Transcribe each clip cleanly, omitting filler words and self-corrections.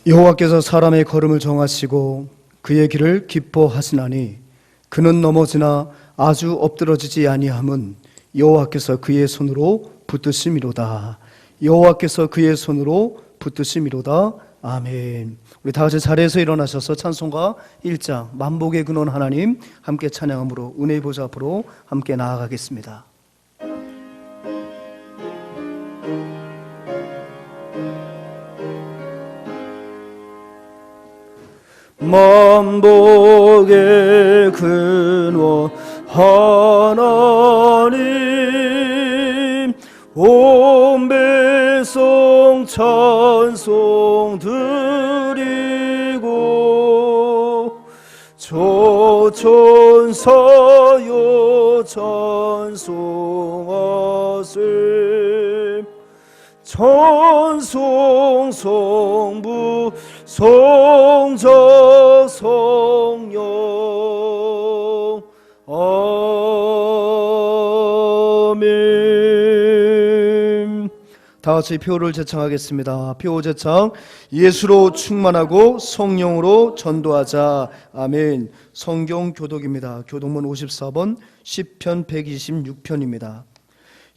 여호와께서 사람의 걸음을 정하시고 그의 길을 기뻐하시나니 그는 넘어지나 아주 엎드러지지 아니함은 여호와께서 그의 손으로 붙드심이로다. 여호와께서 그의 손으로 붙드심이로다. 아멘. 우리 다 같이 자리에서 일어나셔서 찬송가 1장 만복의 근원 하나님 함께 찬양함으로 은혜의 보좌 앞으로 함께 나아가겠습니다. 만복의 근원 하나님 온 백성 찬송 드리고 저천사여 찬송하세 찬송 성부 성자 성령 아멘. 다 같이 표를 제창하겠습니다. 표 제창. 예수로 충만하고 성령으로 전도하자. 아멘. 성경 교독입니다. 교독문 54번 10편 126편입니다.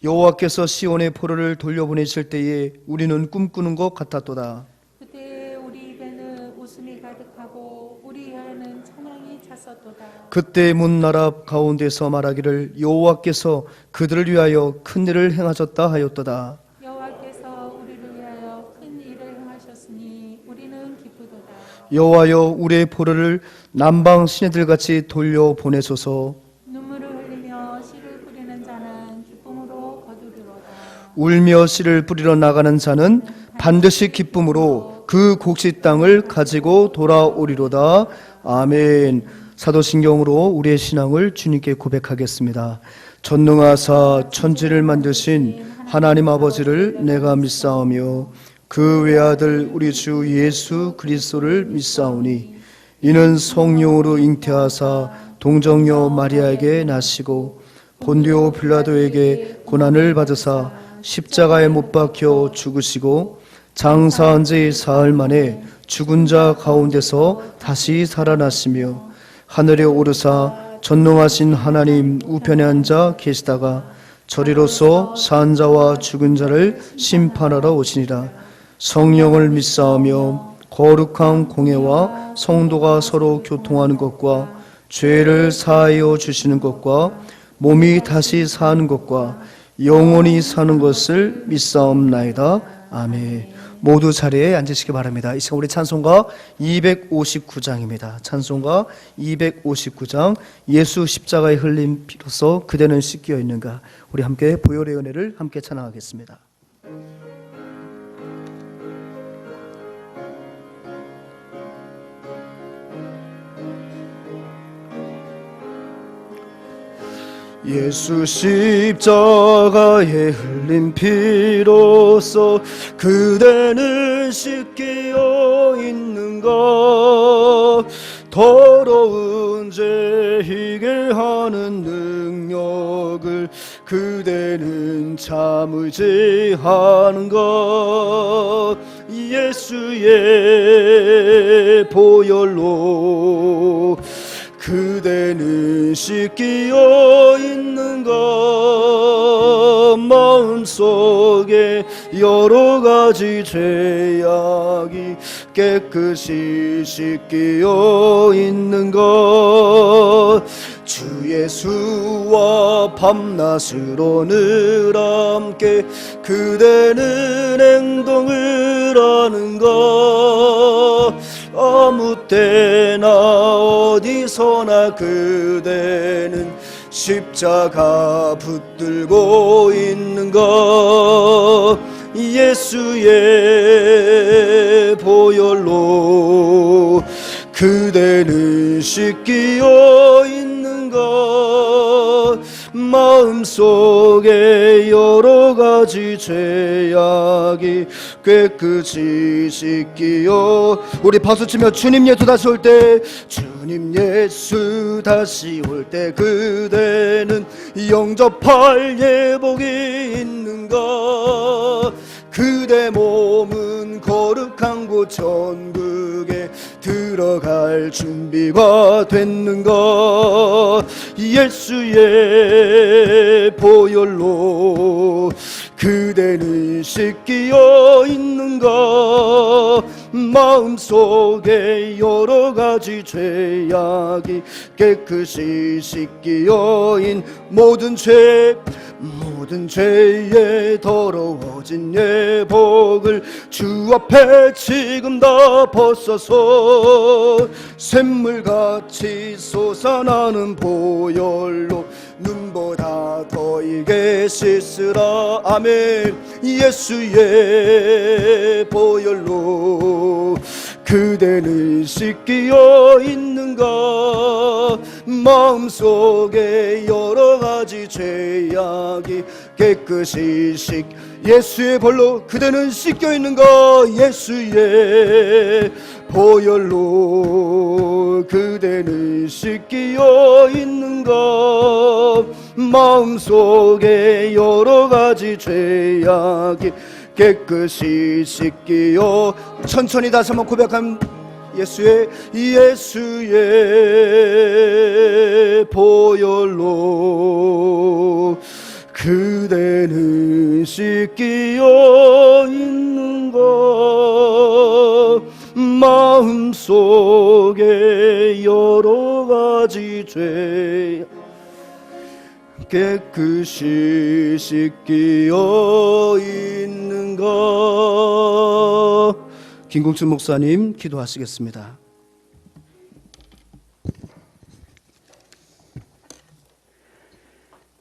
여호와께서 시온의 포로를 돌려보내실 때에 우리는 꿈꾸는 것 같았도다. 그때 우리 입에는 웃음이 가득하고 우리 혀에는 찬양이 찼었도다. 그때 문나랍 가운데서 말하기를 여호와께서 그들을 위하여 큰 일을 행하셨다 하였도다. 여호와께서 우리를 위하여 큰 일을 행하셨으니 우리는 기쁘도다. 여호와여 우리의 포로를 남방 시내들같이 돌려보내소서. 눈물을 흘리며 씨를 뿌리는 자는 기쁨으로 거두리로다. 울며 씨를 뿌리러 나가는 자는 반드시 기쁨으로 그 곡식 땅을 가지고 돌아오리로다. 아멘. 사도신경으로 우리의 신앙을 주님께 고백하겠습니다. 전능하사 천지를 만드신 하나님 아버지를 내가 믿사오며 그 외아들 우리 주 예수 그리스도를 믿사오니 이는 성령으로 잉태하사 동정녀 마리아에게 나시고 본디오 빌라도에게 고난을 받으사 십자가에 못 박혀 죽으시고 장사한 지 사흘 만에 죽은 자 가운데서 다시 살아나시며 하늘에 오르사 전능하신 하나님 우편에 앉아 계시다가 저리로서 산 자와 죽은 자를 심판하러 오시니라. 성령을 믿사오며 거룩한 공회와 성도가 서로 교통하는 것과 죄를 사하여 주시는 것과 몸이 다시 사는 것과 영원히 사는 것을 믿사옵나이다. 아멘. 모두 자리에 앉으시기 바랍니다. 이 시간 우리 찬송가 259장입니다. 찬송가 259장 예수 십자가의 흘린 피로써 그대는 씻겨 있는가. 우리 함께 보혈의 은혜를 함께 찬양하겠습니다. 예수 십자가에 흘린 피로써 그대는 씻겨 있는가. 더러운 죄 희게 하는 능력을 그대는 참 의지하는가. 예수의 보혈로 그대는 씻겨 있는가. 마음속에 여러 가지 죄악이 깨끗이 씻겨 있는가. 주 예수와 밤낮으로 늘 함께 그대는 행동을 하는가. 아무 때나 어디서나 그대는 십자가 붙들고 있는가. 예수의 보혈로 그대는 씻겨 있는가. 마음속에 여러 가지 죄악이 깨끗이 씻기어. 우리 박수치며 주님 예수 다시 올 때, 주님 예수 다시 올 때 그대는 영접할 예복이 있는가. 그대 몸은 거룩한 곳 믿고 천국에 들어갈 준비가 됐는가. 예수의 보혈로 그대는 씻기어 있는가. 마음속에 여러 가지 죄악이 깨끗이 씻기어인 모든 죄에 더러워진 예복을 주 앞에 지금 다 벗어서 샘물같이 솟아나는 보혈로 눈보다 더 익게 씻으라. 아멘. 예수의 보혈로 그대는 씻기어 있는가. 마음속에 여러 가지 죄악이 깨끗이 예수의 보혈로 그대는 씻겨 있는가. 예수의 보혈로 그대는 씻기어 있는가. 마음속에 여러 가지 죄악이 깨끗이 씻기어. 천천히 다시 한번 고백한 예수의 보혈로 그대는 씻기어 있는가. 마음속에 여러 가지 죄 깨끗이 씻기어 있는가. 김국준 목사님 기도하시겠습니다.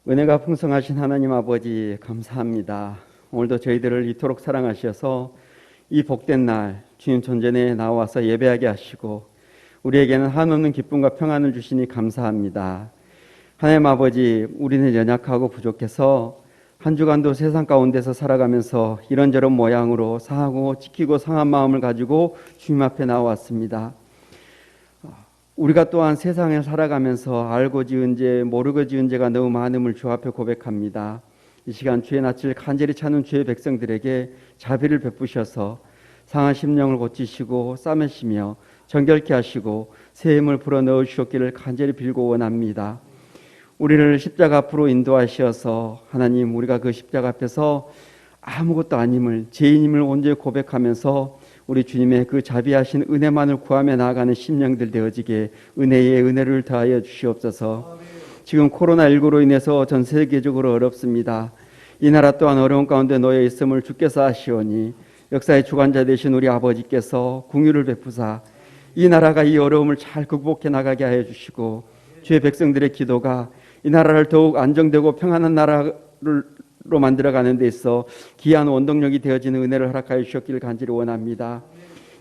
은혜가 풍성하신 하나님 아버지 감사합니다. 오늘도 저희들을 이토록 사랑하셔서 이 복된 날 주님 존전에 나와서 예배하게 하시고 우리에게는 한없는 기쁨과 평안을 주시니 감사합니다. 하나님 아버지, 우리는 연약하고 부족해서 한 주간도 세상 가운데서 살아가면서 이런저런 모양으로 상하고 지키고 상한 마음을 가지고 주님 앞에 나왔습니다. 우리가 또한 세상에 살아가면서 알고 지은 죄, 모르고 지은 죄가 너무 많음을 주 앞에 고백합니다. 이 시간 주의 낯을 간절히 찾는 주의 백성들에게 자비를 베푸셔서 상한 심령을 고치시고 싸매시며 정결케 하시고 새 힘을 불어넣어 주셨기를 간절히 빌고 원합니다. 우리를 십자가 앞으로 인도하셔서 하나님, 우리가 그 십자가 앞에서 아무것도 아님을, 죄인임을 온전히 고백하면서 우리 주님의 그 자비하신 은혜만을 구하며 나아가는 심령들 되어지게 은혜에 은혜를 더하여 주시옵소서. 지금 코로나19로 인해서 전 세계적으로 어렵습니다. 이 나라 또한 어려운 가운데 놓여 있음을 주께서 아시오니 역사의 주관자 되신 우리 아버지께서 궁유를 베푸사 이 나라가 이 어려움을 잘 극복해 나가게 하여 주시고 주의 백성들의 기도가 이 나라를 더욱 안정되고 평안한 나라로 만들어가는 데 있어 귀한 원동력이 되어지는 은혜를 허락하여 주셨기를 간절히 원합니다.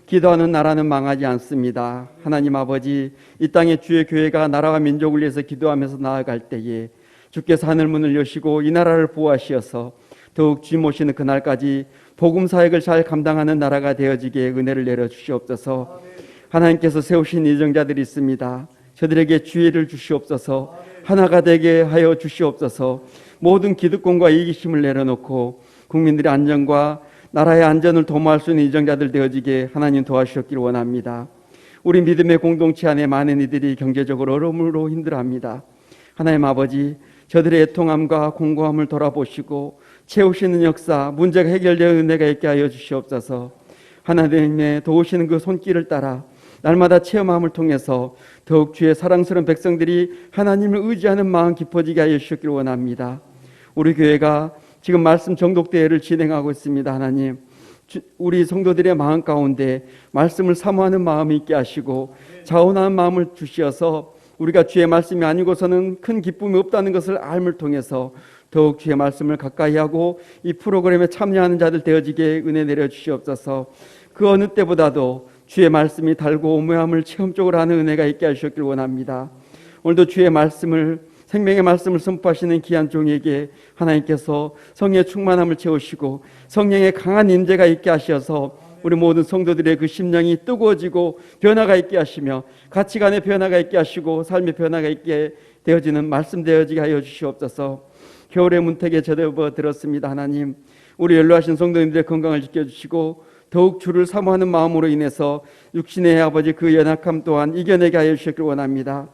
기도하는 나라는 망하지 않습니다. 하나님 아버지, 이 땅에 주의 교회가 나라와 민족을 위해서 기도하면서 나아갈 때에 주께서 하늘문을 여시고 이 나라를 보호하시어서 더욱 주님 오시는 그날까지 복음 사역을 잘 감당하는 나라가 되어지게 은혜를 내려주시옵소서. 하나님께서 세우신 예정자들이 있습니다. 저들에게 주의를 주시옵소서. 하나가 되게 하여 주시옵소서. 모든 기득권과 이기심을 내려놓고 국민들의 안전과 나라의 안전을 도모할 수 있는 예정자들 되어지게 하나님 도와주셨기를 원합니다. 우리 믿음의 공동체 안에 많은 이들이 경제적으로 어려움으로 힘들어합니다. 하나님 아버지, 저들의 애통함과 공고함을 돌아보시고 채우시는 역사, 문제가 해결되어 은혜가 있게 하여 주시옵소서. 하나님의 도우시는 그 손길을 따라 날마다 체험함을 통해서 더욱 주의 사랑스러운 백성들이 하나님을 의지하는 마음 깊어지게 하여 주시기를 원합니다. 우리 교회가 지금 말씀 정독대회를 진행하고 있습니다. 하나님, 우리 성도들의 마음 가운데 말씀을 사모하는 마음이 있게 하시고 자원하는 마음을 주시어서 우리가 주의 말씀이 아니고서는 큰 기쁨이 없다는 것을 알을 통해서 더욱 주의 말씀을 가까이 하고 이 프로그램에 참여하는 자들 되어지게 은혜 내려주시옵소서. 그 어느 때보다도 주의 말씀이 달고 오묘함을 체험적으로 하는 은혜가 있게 하시길 원합니다. 오늘도 주의 말씀을, 생명의 말씀을 선포하시는 귀한 종에게 하나님께서 성령의 충만함을 채우시고 성령의 강한 임재가 있게 하셔서 우리 모든 성도들의 그 심령이 뜨거워지고 변화가 있게 하시며 가치관의 변화가 있게 하시고 삶의 변화가 있게 되어지는 말씀 되어지게 하여 주시옵소서. 겨울의 문턱에 접어들었습니다. 하나님, 우리 연로하신 성도님들의 건강을 지켜주시고 더욱 주를 사모하는 마음으로 인해서 육신의 아버지 그 연약함 또한 이겨내게 하여 주시길 원합니다.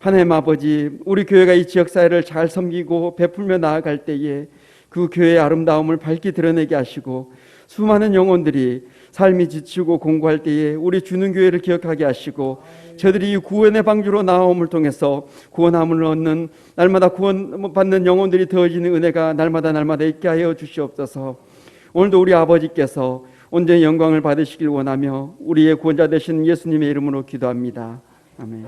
하나님 아버지, 우리 교회가 이 지역사회를 잘 섬기고 베풀며 나아갈 때에 그 교회의 아름다움을 밝히 드러내게 하시고 수많은 영혼들이 삶이 지치고 공고할 때에 우리 주는 교회를 기억하게 하시고 저들이 이 구원의 방주로 나옴을 통해서 구원함을 얻는 날마다 구원받는 영혼들이 더해지는 은혜가 날마다 있게 하여 주시옵소서. 오늘도 우리 아버지께서 온전히 영광을 받으시길 원하며 우리의 구원자 되신 예수님의 이름으로 기도합니다. 아멘.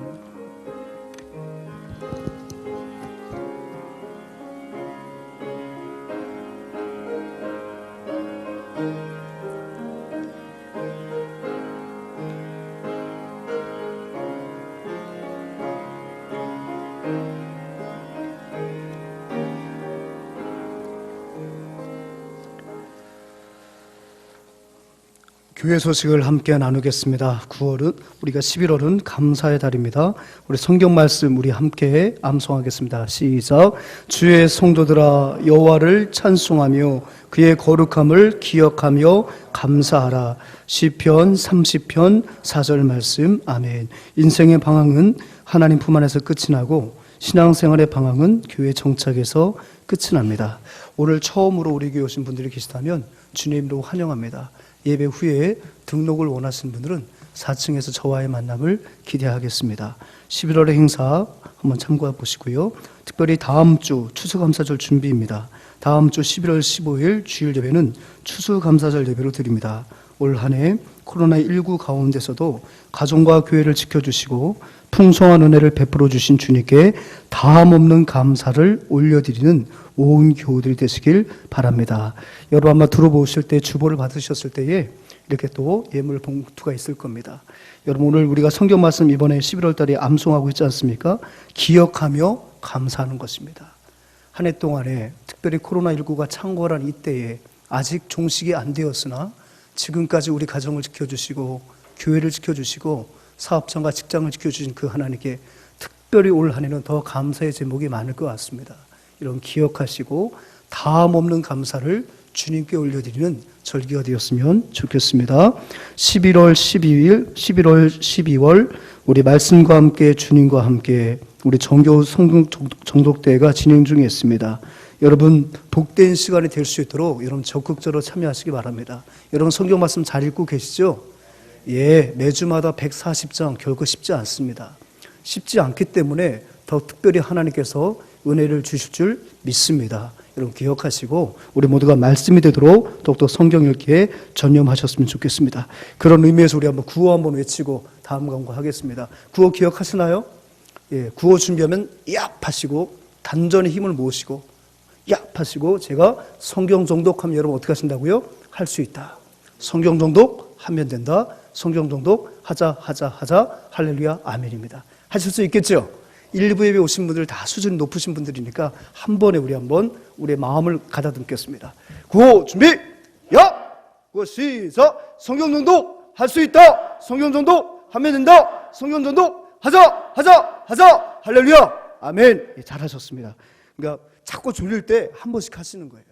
교회 소식을 함께 나누겠습니다. 9월은 우리가 11월은 감사의 달입니다. 우리 성경 말씀 우리 함께 암송하겠습니다. 시작. 주의 성도들아 여호와를 찬송하며 그의 거룩함을 기억하며 감사하라. 시편 30편 4절 말씀. 아멘. 인생의 방황은 하나님 품 안에서 끝이 나고 신앙생활의 방황은 교회 정착에서 끝이 납니다. 오늘 처음으로 우리 교회 오신 분들이 계시다면 주님으로 환영합니다. 예배 후에 등록을 원하시는 분들은 4층에서 저와의 만남을 기대하겠습니다. 11월의 행사 한번 참고해 보시고요. 특별히 다음 주 추수감사절 준비입니다. 다음 주 11월 15일 주일 예배는 추수감사절 예배로 드립니다. 올 한 해 코로나19 가운데서도 가정과 교회를 지켜주시고 풍성한 은혜를 베풀어 주신 주님께 다함없는 감사를 올려드리는 온 교우들이 되시길 바랍니다. 여러분 아마 들어보실 때 주보를 받으셨을 때에 이렇게 또 예물 봉투가 있을 겁니다. 여러분 오늘 우리가 성경 말씀 이번에 11월 달에 암송하고 있지 않습니까? 기억하며 감사하는 것입니다. 한 해 동안에 특별히 코로나19가 창궐한 이때에 아직 종식이 안 되었으나 지금까지 우리 가정을 지켜주시고 교회를 지켜주시고 사업장과 직장을 지켜주신 그 하나님께 특별히 올 한 해는 더 감사의 제목이 많을 것 같습니다. 이런 기억하시고 다함없는 감사를 주님께 올려드리는 절기가 되었으면 좋겠습니다. 11월 12일, 11월 12월 우리 말씀과 함께 주님과 함께 우리 정교 성경 정독대회가 진행 중에 있습니다. 여러분 복된 시간이 될 수 있도록 여러분 적극적으로 참여하시기 바랍니다. 여러분 성경 말씀 잘 읽고 계시죠? 예, 매주마다 140장 결코 쉽지 않습니다. 쉽지 않기 때문에 더 특별히 하나님께서 은혜를 주실 줄 믿습니다. 여러분 기억하시고 우리 모두가 말씀이 되도록 더욱더 성경 읽기에 전념하셨으면 좋겠습니다. 그런 의미에서 우리 한번 구호 한번 외치고 다음 강구하겠습니다. 구호 기억하시나요? 예, 구호 준비하면 야 하시고 단전에 힘을 모으시고 야 하시고 제가 성경 정독하면 여러분 어떻게 하신다고요? 할 수 있다. 성경 정독 하면 된다. 성경 정독 하자 할렐루야 아멘입니다. 하실 수 있겠죠? 1부 예배 오신 분들 다 수준이 높으신 분들이니까 한 번에 우리 한번 우리의 마음을 가다듬겠습니다. 구호 준비 야! 구호 시작! 성경 정독 할 수 있다. 성경 정독 하면 된다. 성경 정독 하자 할렐루야 아멘. 예, 잘하셨습니다. 그러니까 자꾸 졸릴 때 한 번씩 하시는 거예요.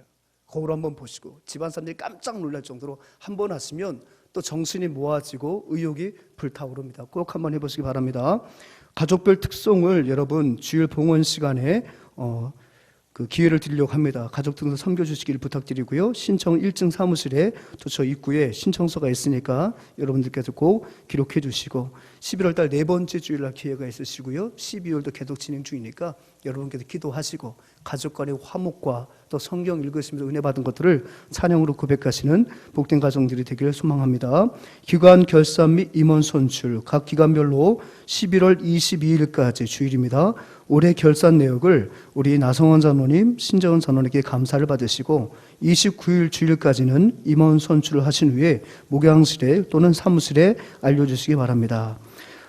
거울 한번 보시고 집안 사람들이 깜짝 놀랄 정도로 한 번 하시면 또 정신이 모아지고 의욕이 불타오릅니다. 꼭 한번 해보시기 바랍니다. 가족별 특송을 여러분 주일 봉헌 시간에 그 기회를 드리려고 합니다. 가족들도 섬겨주시기를 부탁드리고요. 신청 1층 사무실에 저 입구에 신청서가 있으니까 여러분들께서 꼭 기록해 주시고 11월 달 네 번째 주일날 기회가 있으시고요. 12월도 계속 진행 중이니까 여러분께서 기도하시고 가족 간의 화목과 또 성경 읽으시면서 은혜 받은 것들을 찬양으로 고백하시는 복된 가정들이 되기를 소망합니다. 기관 결산 및 임원 선출 각 기관별로 11월 22일까지 주일입니다. 올해 결산 내역을 우리 나성원 장로님, 신정은 장로님께 감사를 받으시고 29일 주일까지는 임원 선출을 하신 후에 목양실에 또는 사무실에 알려주시기 바랍니다.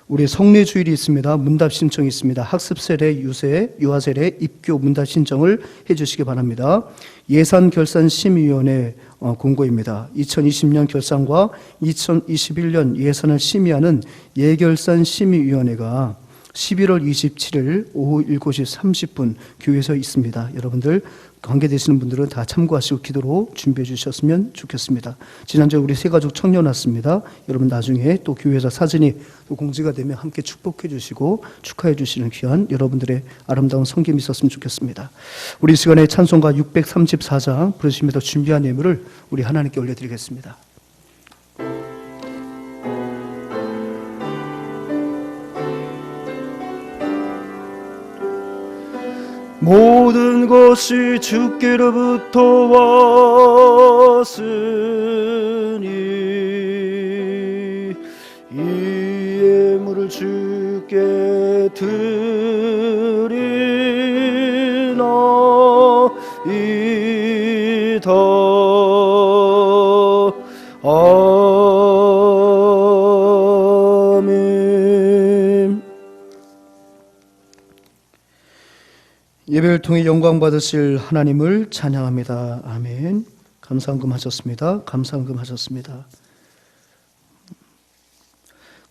우리 성례 주일이 있습니다. 문답 신청이 있습니다. 학습 세례, 유세, 유아 세례, 입교 문답 신청을 해주시기 바랍니다. 예산 결산 심의위원회 공고입니다. 2020년 결산과 2021년 예산을 심의하는 예결산 심의위원회가 11월 27일 오후 7시 30분 교회에서 있습니다. 여러분들 관계되시는 분들은 다 참고하시고 기도로 준비해 주셨으면 좋겠습니다. 지난주에 우리 새가족 청년 왔습니다. 여러분 나중에 또 교회에서 사진이 또 공지가 되면 함께 축복해 주시고 축하해 주시는 귀한 여러분들의 아름다운 섬김이 있었으면 좋겠습니다. 우리 이 시간에 찬송가 634장 부르시면서 준비한 예물을 우리 하나님께 올려드리겠습니다. 모든 것이 주께로부터 왔으니 이 예물을 주께 드리나이다. 아멘. 예배를 통해 영광 받으실 하나님을 찬양합니다. 아멘. 감사헌금 하셨습니다. 감사헌금 하셨습니다.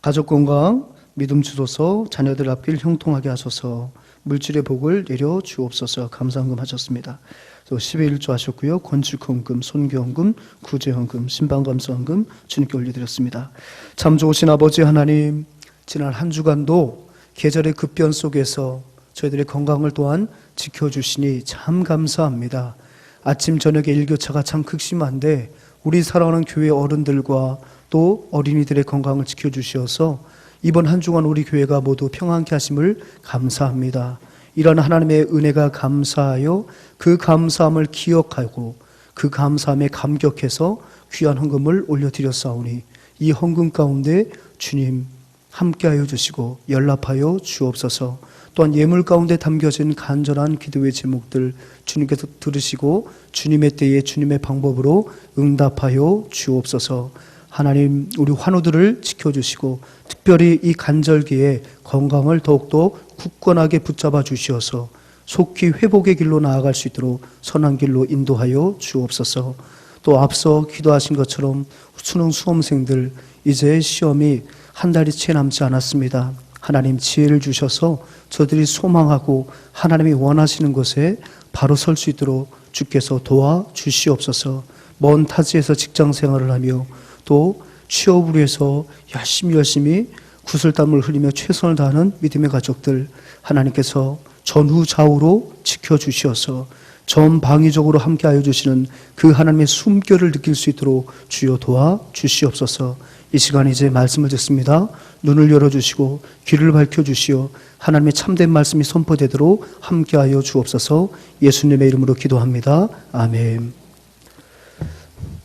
가족 건강, 믿음 주소서, 자녀들 앞길 형통하게 하소서, 물질의 복을 내려 주옵소서. 감사헌금 하셨습니다. 또 10회 1조 하셨고요. 건축헌금, 손교헌금, 구제헌금, 신방감사헌금 주님께 올려드렸습니다. 참 좋으신 아버지 하나님, 지난 한 주간도 계절의 급변 속에서 저희들의 건강을 또한 지켜주시니 참 감사합니다. 아침 저녁에 일교차가 참 극심한데 우리 사랑하는 교회 어른들과 또 어린이들의 건강을 지켜주셔서 이번 한 주간 우리 교회가 모두 평안케 하심을 감사합니다. 이런 하나님의 은혜가 감사하여 그 감사함을 기억하고 그 감사함에 감격해서 귀한 헌금을 올려드렸사오니 이 헌금 가운데 주님 함께하여 주시고 연락하여 주옵소서. 또한 예물 가운데 담겨진 간절한 기도의 제목들 주님께서 들으시고 주님의 때에 주님의 방법으로 응답하여 주옵소서. 하나님, 우리 환우들을 지켜주시고 특별히 이 간절기에 건강을 더욱더 굳건하게 붙잡아 주시어서 속히 회복의 길로 나아갈 수 있도록 선한 길로 인도하여 주옵소서. 또 앞서 기도하신 것처럼 수능 수험생들 이제 시험이 한 달이 채 남지 않았습니다. 하나님 지혜를 주셔서 저들이 소망하고 하나님이 원하시는 곳에 바로 설 수 있도록 주께서 도와주시옵소서. 먼 타지에서 직장 생활을 하며 또 취업을 위해서 열심히 구슬땀을 흘리며 최선을 다하는 믿음의 가족들 하나님께서 전후좌우로 지켜주시어서 전방위적으로 함께하여 주시는 그 하나님의 숨결을 느낄 수 있도록 주여 도와주시옵소서. 이 시간 이제 말씀을 듣습니다. 눈을 열어주시고 귀를 밝혀주시어 하나님의 참된 말씀이 선포되도록 함께하여 주옵소서. 예수님의 이름으로 기도합니다. 아멘.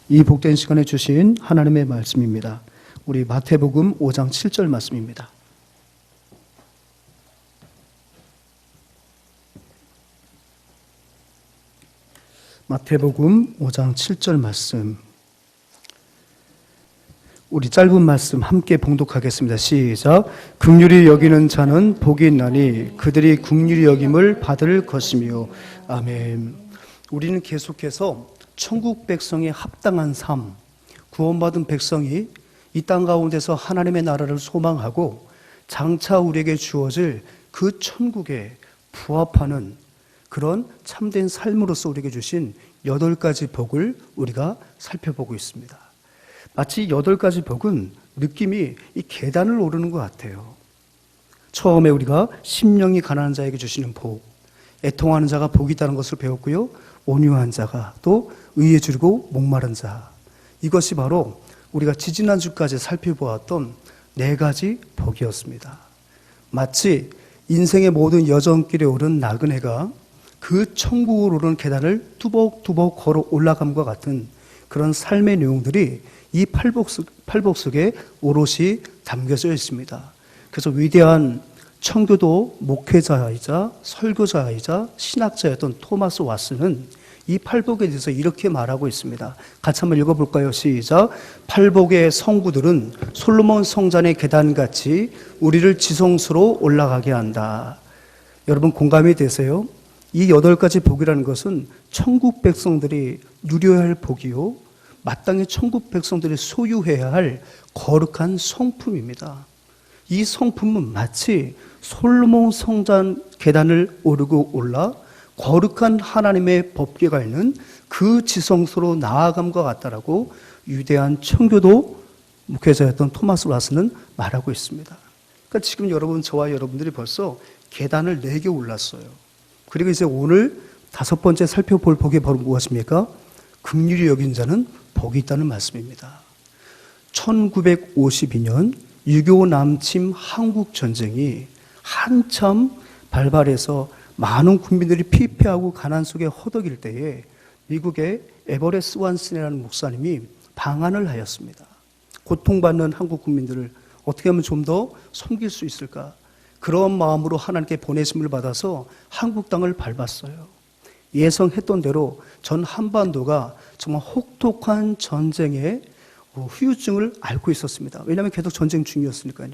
이 복된 시간에 주신 하나님의 말씀입니다. 우리 마태복음 5장 7절 말씀입니다. 마태복음 5장 7절 말씀, 우리 짧은 말씀 함께 봉독하겠습니다. 시작. 긍휼히 여기는 자는 복이 있나니 그들이 긍휼히 여김을 받을 것이며. 아멘. 우리는 계속해서 천국 백성의 합당한 삶, 구원받은 백성이 이 땅 가운데서 하나님의 나라를 소망하고 장차 우리에게 주어질 그 천국에 부합하는 그런 참된 삶으로서 우리에게 주신 8가지 복을 우리가 살펴보고 있습니다. 마치 8가지 복은 느낌이 이 계단을 오르는 것 같아요. 처음에 우리가 심령이 가난한 자에게 주시는 복, 애통하는 자가 복이 있다는 것을 배웠고요. 온유한 자가, 또 의에 줄이고 목마른 자, 이것이 바로 우리가 지지난주까지 살펴보았던 4가지 복이었습니다. 마치 인생의 모든 여정길에 오른 나그네가 그 천국으로 오르는 계단을 뚜벅뚜벅 걸어 올라감과 같은 그런 삶의 내용들이 이 팔복 속에 오롯이 담겨져 있습니다. 그래서 위대한 청교도 목회자이자 설교자이자 신학자였던 토마스 왓슨은 이 팔복에 대해서 이렇게 말하고 있습니다. 같이 한번 읽어볼까요? 시작. 팔복의 성구들은 솔로몬 성전의 계단같이 우리를 지성소로 올라가게 한다. 여러분 공감이 되세요? 이 8가지 복이라는 것은 천국 백성들이 누려야 할 복이요, 마땅히 천국 백성들이 소유해야 할 거룩한 성품입니다. 이 성품은 마치 솔로몬 성전 계단을 오르고 올라 거룩한 하나님의 법궤가 있는 그 지성소로 나아감과 같다라고 유대한 청교도 목회자였던 토마스 와스는 말하고 있습니다. 그러니까 지금 여러분, 저와 여러분들이 벌써 계단을 4개 올랐어요. 그리고 이제 오늘 5번째 살펴볼 복이 바로 무엇입니까? 긍휼히 여긴 자는 복이 있다는 말씀입니다. 1952년 6.25 남침 한국 전쟁이 한참 발발해서 많은 국민들이 피폐하고 가난 속에 허덕일 때에 미국의 에버레스 완슨이라는 목사님이 방안을 하였습니다. 고통받는 한국 국민들을 어떻게 하면 좀 더 섬길 수 있을까? 그런 마음으로 하나님께 보내심을 받아서 한국 땅을 밟았어요. 예상했던 대로 전 한반도가 정말 혹독한 전쟁의 후유증을 앓고 있었습니다. 왜냐하면 계속 전쟁 중이었으니까요.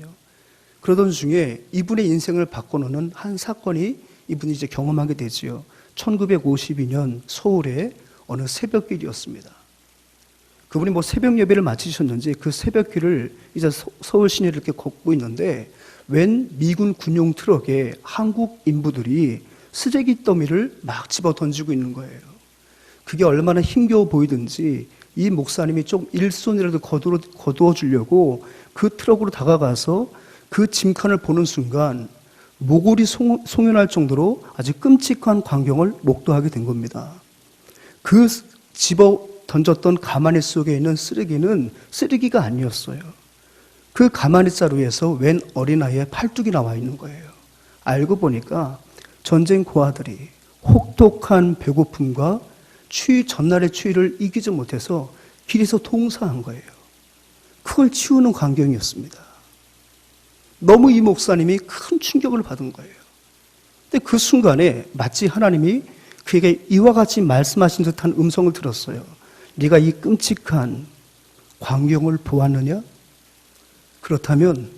그러던 중에 이분의 인생을 바꿔놓는 한 사건이 이분이 이제 경험하게 되지요. 1952년 서울의 어느 새벽길이었습니다. 그분이 뭐 새벽 예배를 마치셨는지 그 새벽길을 이제 서울 시내를 이렇게 걷고 있는데 웬 미군 군용 트럭에 한국 인부들이 쓰레기 더미를 막 집어 던지고 있는 거예요. 그게 얼마나 힘겨워 보이든지 이 목사님이 좀 일손이라도 거두어 주려고 그 트럭으로 다가가서 그 짐칸을 보는 순간 모골이 송연할 정도로 아주 끔찍한 광경을 목도하게 된 겁니다. 그 집어 던졌던 가마니 속에 있는 쓰레기는 쓰레기가 아니었어요. 그 가마니 자루에서 웬 어린아이의 팔뚝이 나와 있는 거예요. 알고 보니까 전쟁 고아들이 혹독한 배고픔과 전날의 추위를 이기지 못해서 길에서 동사한 거예요. 그걸 치우는 광경이었습니다. 너무 이 목사님이 큰 충격을 받은 거예요. 근데 그 순간에 마치 하나님이 그에게 이와 같이 말씀하신 듯한 음성을 들었어요. 네가 이 끔찍한 광경을 보았느냐? 그렇다면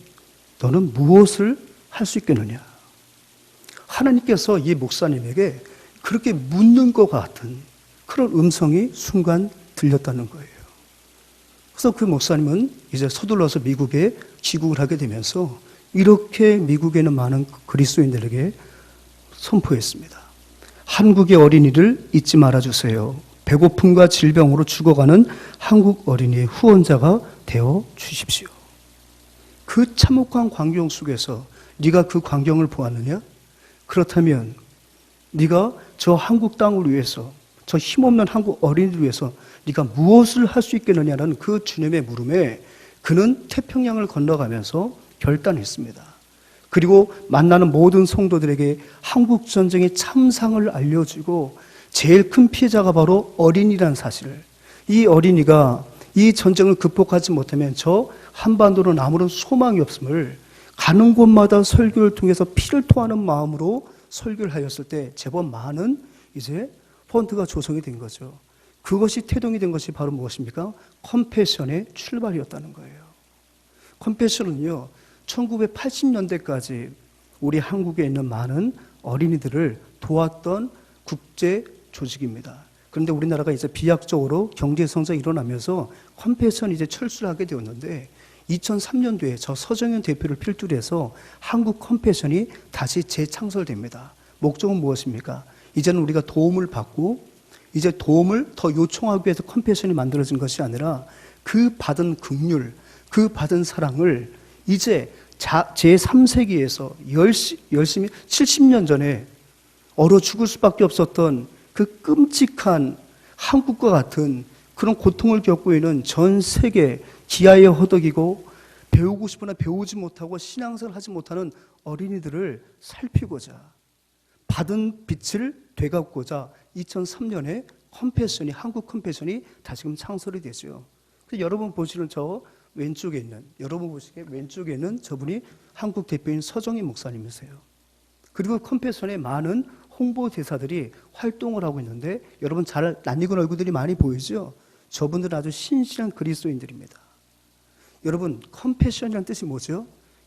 너는 무엇을 할 수 있겠느냐? 하나님께서 이 목사님에게 그렇게 묻는 것 같은 그런 음성이 순간 들렸다는 거예요. 그래서 그 목사님은 이제 서둘러서 미국에 귀국을 하게 되면서 이렇게 미국에 있는 많은 그리스도인들에게 선포했습니다. 한국의 어린이를 잊지 말아주세요. 배고픔과 질병으로 죽어가는 한국 어린이의 후원자가 되어 주십시오. 그 참혹한 광경 속에서 네가 그 광경을 보았느냐? 그렇다면 네가 저 한국 땅을 위해서, 저 힘없는 한국 어린이를 위해서 네가 무엇을 할 수 있겠느냐는 그 주님의 물음에 그는 태평양을 건너가면서 결단했습니다. 그리고 만나는 모든 성도들에게 한국 전쟁의 참상을 알려주고 제일 큰 피해자가 바로 어린이라는 사실을, 이 어린이가 이 전쟁을 극복하지 못하면 저 한반도는 아무런 소망이 없음을 가는 곳마다 설교를 통해서 피를 토하는 마음으로 설교를 하였을 때 제법 많은 이제 펀드가 조성이 된 거죠. 그것이 태동이 된 것이 바로 무엇입니까? 컴패션의 출발이었다는 거예요. 컴패션은요, 1980년대까지 우리 한국에 있는 많은 어린이들을 도왔던 국제 조직입니다. 그런데 우리나라가 이제 비약적으로 경제 성장이 일어나면서 컴패션이 이제 철수를 하게 되었는데 2003년도에 저 서정현 대표를 필두로 해서 한국 컴패션이 다시 재창설됩니다. 목적은 무엇입니까? 이제는 우리가 도움을 받고 이제 도움을 더 요청하기 위해서 컴패션이 만들어진 것이 아니라 그 받은 긍휼, 그 받은 사랑을 이제 제3세기에서 열심히 70년 전에 얼어 죽을 수밖에 없었던 그 끔찍한 한국과 같은 그런 고통을 겪고 있는 전 세계 기아에 허덕이고 배우고 싶으나 배우지 못하고 신앙생활을 하지 못하는 어린이들을 살피고자 받은 빛을 되갚고자 2003년에 컴패션이, 한국 컴패션이 다시금 창설이 되죠. 여러분 보시는 저 왼쪽에 있는, 여러분 보시기에 왼쪽에 있는 저분이 한국 대표인 서정희 목사님이세요. 그리고 컴패션에 많은 홍보대사들이 활동을 하고 있는데 여러분 잘 낯익은 얼굴들이 많이 보이죠? 저분들은 아주 신실한 그리스도인들입니다. 여러분, 컴패션이라는 뜻이 뭐죠?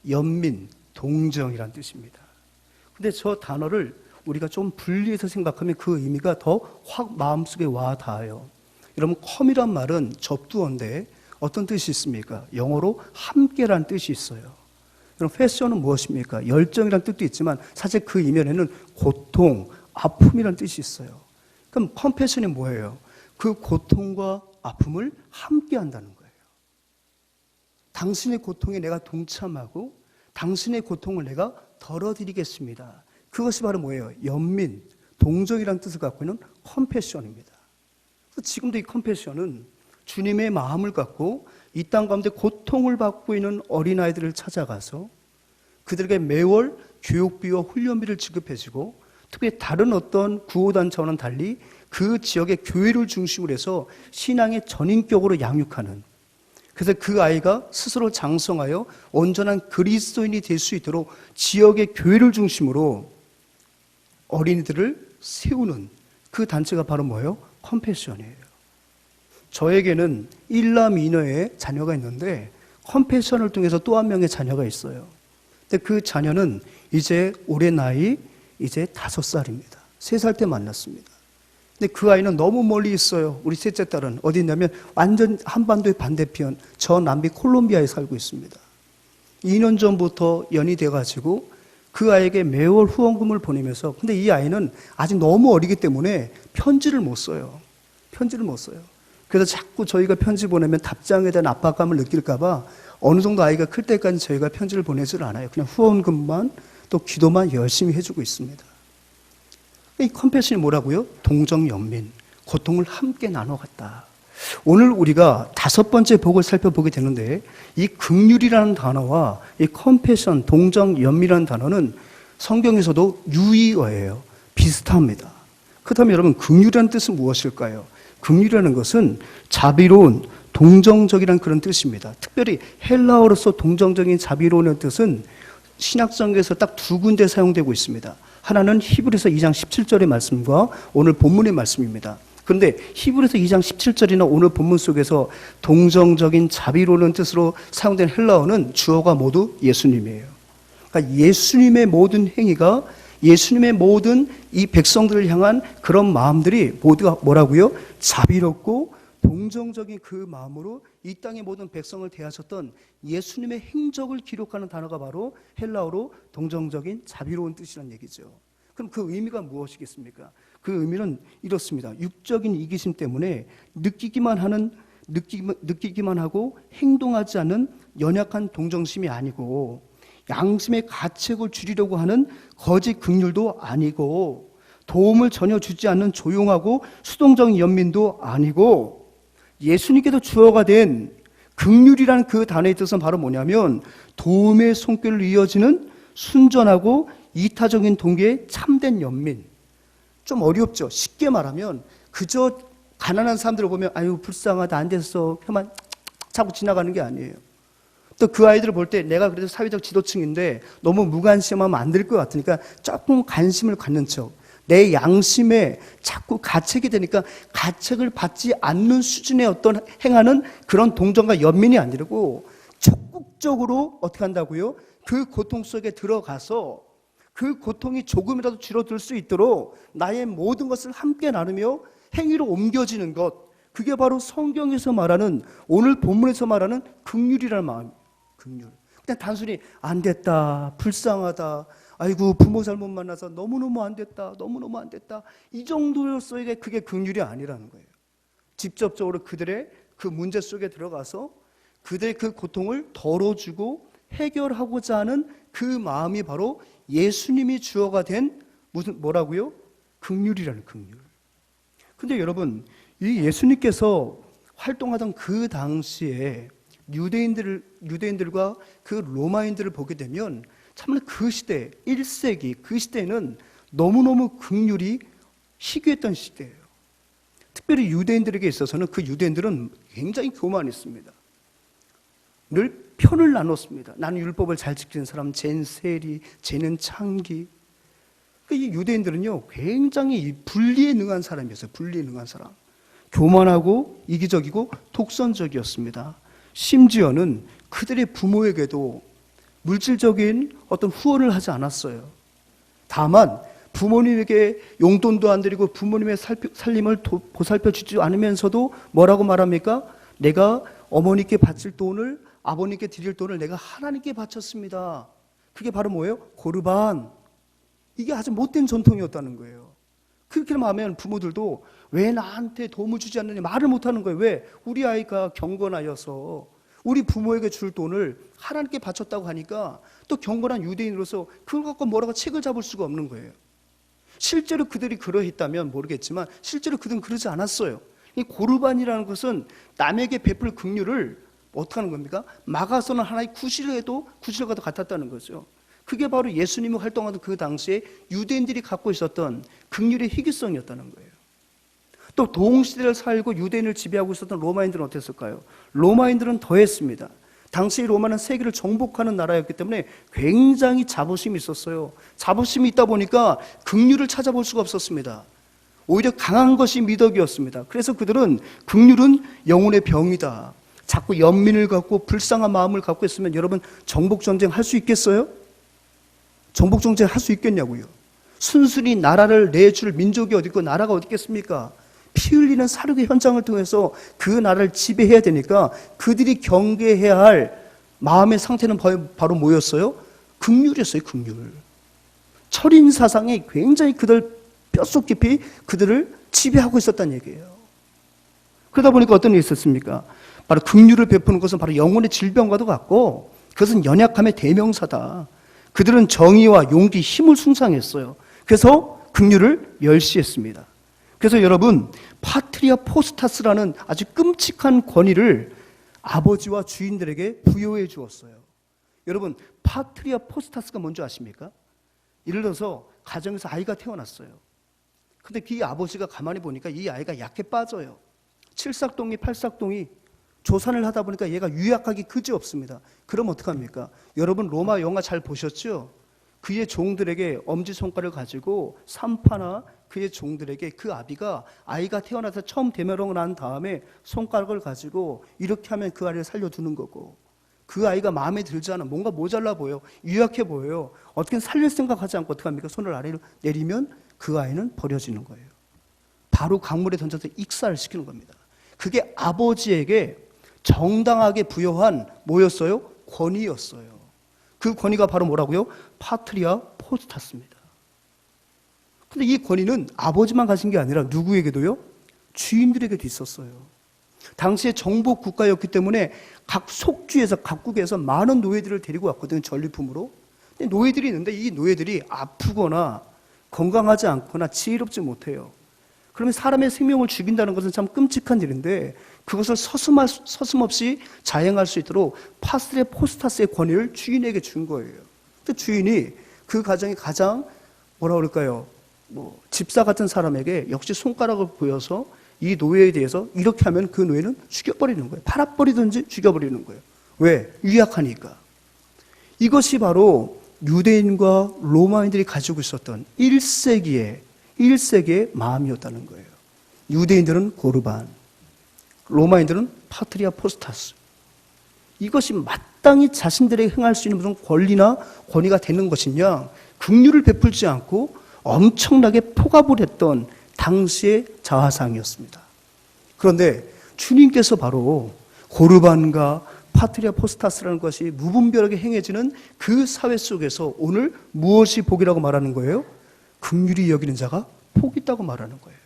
연민, 동정이라는 뜻입니다. 근데 저 단어를 우리가 좀 분리해서 생각하면 그 의미가 더 확 마음속에 와 닿아요. 여러분, 컴이란 말은 접두어인데 어떤 뜻이 있습니까? 영어로 함께라는 뜻이 있어요. 그럼 패션은 무엇입니까? 열정이라는 뜻도 있지만 사실 그 이면에는 고통, 아픔이라는 뜻이 있어요. 그럼 컴패션이 뭐예요? 그 고통과 아픔을 함께 한다는 거예요. 당신의 고통에 내가 동참하고 당신의 고통을 내가 덜어드리겠습니다. 그것이 바로 뭐예요? 연민, 동정이라는 뜻을 갖고 있는 컴패션입니다. 지금도 이 컴패션은 주님의 마음을 갖고 이 땅 가운데 고통을 받고 있는 어린아이들을 찾아가서 그들에게 매월 교육비와 훈련비를 지급해주고 특히 다른 어떤 구호단체와는 달리 그 지역의 교회를 중심으로 해서 신앙의 전인격으로 양육하는, 그래서 그 아이가 스스로 장성하여 온전한 그리스도인이 될 수 있도록 지역의 교회를 중심으로 어린이들을 세우는 그 단체가 바로 뭐예요? 컴패션이에요. 저에게는 일남 이녀의 자녀가 있는데 컴패션을 통해서 또 한 명의 자녀가 있어요. 근데 그 자녀는 이제 올해 나이 이제 5살입니다. 3살 때 만났습니다. 근데 그 아이는 너무 멀리 있어요. 우리 셋째 딸은 어디 있냐면 완전 한반도의 반대편 저 남미 콜롬비아에 살고 있습니다. 2년 전부터 연이 돼가지고 그 아이에게 매월 후원금을 보내면서, 근데 이 아이는 아직 너무 어리기 때문에 편지를 못 써요. 그래서 자꾸 저희가 편지 보내면 답장에 대한 압박감을 느낄까봐 어느 정도 아이가 클 때까지 저희가 편지를 보내지를 않아요. 그냥 후원금만 또 기도만 열심히 해주고 있습니다. 이 컴패션이 뭐라고요? 동정 연민, 고통을 함께 나눠갔다. 오늘 우리가 5번째 복을 살펴보게 되는데 이 긍휼이라는 단어와 이 컴패션, 동정 연민이라는 단어는 성경에서도 유의어예요. 비슷합니다. 그렇다면 여러분 긍휼이라는 뜻은 무엇일까요? 긍휼이라는 것은 자비로운, 동정적이라는 그런 뜻입니다. 특별히 헬라어로서 동정적인 자비로운의 뜻은 신약성경에서 딱 2군데 사용되고 있습니다. 하나는 히브리서 2장 17절의 말씀과 오늘 본문의 말씀입니다. 그런데 히브리서 2장 17절이나 오늘 본문 속에서 동정적인 자비로운 뜻으로 사용된 헬라어는 주어가 모두 예수님이에요. 그러니까 예수님의 모든 행위가, 예수님의 모든 이 백성들을 향한 그런 마음들이 모두가 뭐라고요? 자비롭고 동정적인 그 마음으로 이 땅의 모든 백성을 대하셨던 예수님의 행적을 기록하는 단어가 바로 헬라어로 동정적인 자비로운 뜻이라는 얘기죠. 그럼 그 의미가 무엇이겠습니까? 그 의미는 이렇습니다. 육적인 이기심 때문에 느끼기만 하고 행동하지 않는 연약한 동정심이 아니고, 양심의 가책을 줄이려고 하는 거짓 긍휼도 아니고, 도움을 전혀 주지 않는 조용하고 수동적인 연민도 아니고, 예수님께서 주어가 된 긍휼이라는 그 단어의 뜻은 바로 뭐냐면 도움의 손길로 이어지는 순전하고 이타적인 동기의 참된 연민. 좀 어렵죠. 쉽게 말하면 그저 가난한 사람들을 보면 아유 불쌍하다 안 됐어 그만 자꾸 지나가는 게 아니에요. 또 그 아이들을 볼 때 내가 그래도 사회적 지도층인데 너무 무관심하면 안 될 것 같으니까 조금 관심을 갖는 척, 내 양심에 자꾸 가책이 되니까 가책을 받지 않는 수준의 어떤 행하는 그런 동정과 연민이 아니고 적극적으로 어떻게 한다고요? 그 고통 속에 들어가서 그 고통이 조금이라도 줄어들 수 있도록 나의 모든 것을 함께 나누며 행위로 옮겨지는 것, 그게 바로 성경에서 말하는, 오늘 본문에서 말하는 긍휼이라는 마음이에요. 긍휼. 그냥 단순히 안 됐다, 불쌍하다, 아이고 부모 잘못 만나서 너무너무 안 됐다, 너무너무 안 됐다, 이 정도로서의 그게 긍휼이 아니라는 거예요. 직접적으로 그들의 그 문제 속에 들어가서 그들의 그 고통을 덜어주고 해결하고자 하는 그 마음이 바로 예수님이 주어가 된 뭐라고요? 긍휼이라는 긍휼. 근데 여러분, 이 예수님께서 활동하던 그 당시에 유대인들과 그 로마인들을 보게 되면 참으로 그 시대, 1세기 그 시대에는 너무너무 긍휼이 희귀했던 시대예요. 특별히 유대인들에게 있어서는 그 유대인들은 굉장히 교만했습니다. 늘 편을 나눴습니다. 나는 율법을 잘 지키는 사람, 쟤는 세리, 쟤는 창기. 이 유대인들은요 굉장히 분리에 능한 사람이었어요. 분리에 능한 사람. 교만하고 이기적이고 독선적이었습니다. 심지어는 그들의 부모에게도 물질적인 어떤 후원을 하지 않았어요. 다만 부모님에게 용돈도 안 드리고 부모님의 살림을 보살펴 주지 않으면서도 뭐라고 말합니까? 내가 어머니께 바칠 돈을, 아버님께 드릴 돈을 내가 하나님께 바쳤습니다. 그게 바로 뭐예요? 고르반. 이게 아주 못된 전통이었다는 거예요. 그렇게 하면 부모들도 왜 나한테 도움을 주지 않느냐 말을 못하는 거예요. 왜? 우리 아이가 경건하여서 우리 부모에게 줄 돈을 하나님께 바쳤다고 하니까 또 경건한 유대인으로서 그걸 갖고 뭐라고 책을 잡을 수가 없는 거예요. 실제로 그들이 그러했다면 모르겠지만 실제로 그들은 그러지 않았어요. 이 고르반이라는 것은 남에게 베풀 긍휼을 어떻게 하는 겁니까? 막아서는 하나의 구실과도 같았다는 거죠. 그게 바로 예수님이 활동하던 그 당시에 유대인들이 갖고 있었던 긍휼의 희귀성이었다는 거예요. 또 동시대를 살고 유대인을 지배하고 있었던 로마인들은 어땠을까요? 로마인들은 더했습니다. 당시 로마는 세계를 정복하는 나라였기 때문에 굉장히 자부심이 있었어요. 자부심이 있다 보니까 긍휼을 찾아볼 수가 없었습니다. 오히려 강한 것이 미덕이었습니다. 그래서 그들은 긍휼은 영혼의 병이다. 자꾸 연민을 갖고 불쌍한 마음을 갖고 있으면 여러분 정복전쟁 할 수 있겠어요? 정복전쟁 할 수 있겠냐고요. 순순히 나라를 내줄 민족이 어디 있고 나라가 어디 있겠습니까? 피 흘리는 사륙의 현장을 통해서 그 나라를 지배해야 되니까 그들이 경계해야 할 마음의 상태는 바로 뭐였어요? 긍휼이었어요. 긍휼. 철인 사상이 굉장히 그들 뼛속 깊이 그들을 지배하고 있었다는 얘기예요. 그러다 보니까 어떤 일이 있었습니까? 바로 긍휼을 베푸는 것은 바로 영혼의 질병과도 같고 그것은 연약함의 대명사다. 그들은 정의와 용기, 힘을 숭상했어요. 그래서 긍휼을 멸시했습니다. 그래서 여러분 파트리아 포스타스라는 아주 끔찍한 권위를 아버지와 주인들에게 부여해 주었어요. 여러분 파트리아 포스타스가 뭔지 아십니까? 예를 들어서 가정에서 아이가 태어났어요. 근데 그 아버지가 가만히 보니까 이 아이가 약해 빠져요. 칠삭동이 팔삭동이 조산을 하다 보니까 얘가 유약하기 그지없습니다. 그럼 어떡합니까? 여러분 로마 영화 잘 보셨죠? 그의 종들에게 엄지손가락을 가지고 산파나 그의 종들에게 그 아비가 아이가 태어나서 처음 대면을 난 다음에 손가락을 가지고 이렇게 하면 그 아이를 살려두는 거고 그 아이가 마음에 들지 않아 뭔가 모자라 보여 유약해 보여요. 어떻게 살릴 생각하지 않고 어떻게 합니까? 손을 아래로 내리면 그 아이는 버려지는 거예요. 바로 강물에 던져서 익사를 시키는 겁니다. 그게 아버지에게 정당하게 부여한 뭐였어요? 권위였어요. 그 권위가 바로 뭐라고요? 파트리아 포스타스입니다. 근데 이 권위는 아버지만 가진 게 아니라 누구에게도요? 주인들에게도 있었어요. 당시에 정복 국가였기 때문에 각 속주에서 각국에서 많은 노예들을 데리고 왔거든요. 전리품으로. 근데 노예들이 있는데 이 노예들이 아프거나 건강하지 않거나 지혜롭지 못해요. 그러면 사람의 생명을 죽인다는 것은 참 끔찍한 일인데 그것을 서슴없이 자행할 수 있도록 파스레 포스타스의 권위를 주인에게 준 거예요. 근데 주인이 그 가정이 가장 뭐라 그럴까요? 집사 같은 사람에게 역시 손가락을 보여서 이 노예에 대해서 이렇게 하면 그 노예는 죽여버리는 거예요. 팔아버리든지 죽여버리는 거예요. 왜? 유약하니까. 이것이 바로 유대인과 로마인들이 가지고 있었던 1세기의 마음이었다는 거예요. 유대인들은 고르반, 로마인들은 파트리아 포스타스. 이것이 마땅히 자신들에게 행할 수 있는 무슨 권리나 권위가 되는 것이냐, 긍휼을 베풀지 않고 엄청나게 포갑을 했던 당시의 자화상이었습니다. 그런데 주님께서 바로 고르반과 파트리아 포스타스라는 것이 무분별하게 행해지는 그 사회 속에서 오늘 무엇이 복이라고 말하는 거예요? 긍휼히 여기는 자가 복이 있다고 말하는 거예요.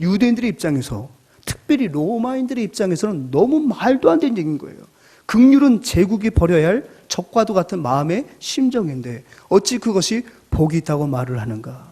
유대인들의 입장에서 특별히 로마인들의 입장에서는 너무 말도 안 되는 얘기인 거예요. 긍휼은 제국이 버려야 할 적과도 같은 마음의 심정인데 어찌 그것이 복이 있다고 말을 하는가?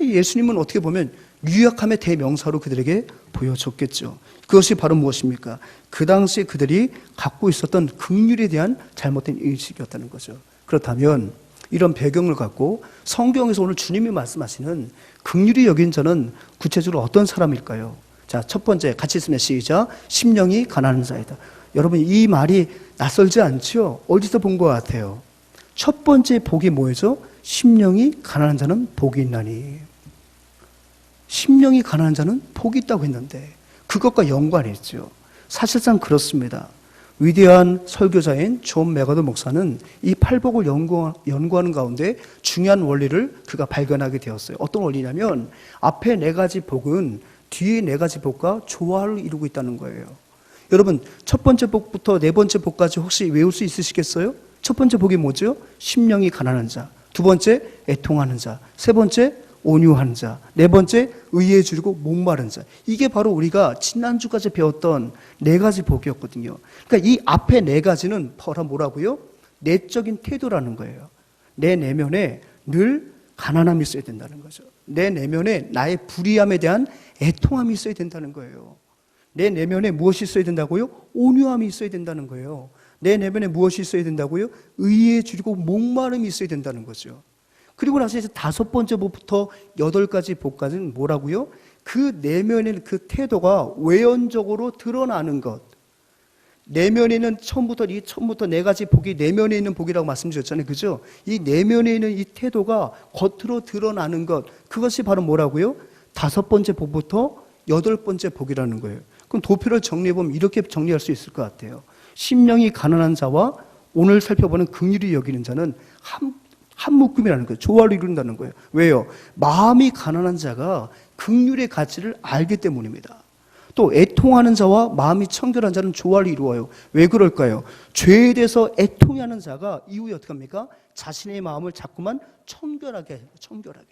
예수님은 어떻게 보면 유약함의 대명사로 그들에게 보여줬겠죠. 그것이 바로 무엇입니까? 그 당시에 그들이 갖고 있었던 긍휼에 대한 잘못된 인식이었다는 거죠. 그렇다면 이런 배경을 갖고 성경에서 오늘 주님이 말씀하시는 긍휼히 여긴 자는 구체적으로 어떤 사람일까요? 자, 첫 번째 같이 있으면 시작. 심령이 가난한 자이다. 여러분 이 말이 낯설지 않죠? 어디서 본 것 같아요? 첫 번째 복이 뭐죠? 심령이 가난한 자는 복이 있나니. 심령이 가난한 자는 복이 있다고 했는데 그것과 연관이 있죠. 사실상 그렇습니다. 위대한 설교자인 존 메가더 목사는 이 팔복을 연구하는 가운데 중요한 원리를 그가 발견하게 되었어요. 어떤 원리냐면 앞에 네 가지 복은 뒤에 네 가지 복과 조화를 이루고 있다는 거예요. 여러분 첫 번째 복부터 네 번째 복까지 혹시 외울 수 있으시겠어요? 첫 번째 복이 뭐죠? 심령이 가난한 자. 두 번째 애통하는 자. 세 번째 온유한 자. 네 번째, 의에 줄이고 목마른 자. 이게 바로 우리가 지난주까지 배웠던 네 가지 복이었거든요. 그러니까 이 앞에 네 가지는 뭐라고요? 내적인 태도라는 거예요. 내 내면에 늘 가난함이 있어야 된다는 거죠. 내 내면에 나의 불의함에 대한 애통함이 있어야 된다는 거예요. 내 내면에 무엇이 있어야 된다고요? 온유함이 있어야 된다는 거예요. 내 내면에 무엇이 있어야 된다고요? 의에 줄이고 목마름이 있어야 된다는 거죠. 그리고 나서 이제 5번째 복부터 8가지 복까지는 뭐라고요? 그 내면에 그 태도가 외연적으로 드러나는 것. 내면에 있는 처음부터 네 가지 복이 내면에 있는 복이라고 말씀드렸잖아요. 그죠? 이 내면에 있는 이 태도가 겉으로 드러나는 것. 그것이 바로 뭐라고요? 5번째 복부터 8번째 복이라는 거예요. 그럼 도표를 정리해보면 이렇게 정리할 수 있을 것 같아요. 심령이 가난한 자와 오늘 살펴보는 긍휼히 여기는 자는 한 묶음이라는 거예요. 조화를 이룬다는 거예요. 왜요? 마음이 가난한 자가 긍휼의 가치를 알기 때문입니다. 또 애통하는 자와 마음이 청결한 자는 조화를 이루어요. 왜 그럴까요? 죄에 대해서 애통하는 자가 이후에 어떻게 합니까? 자신의 마음을 자꾸만 청결하게 해요. 청결하게.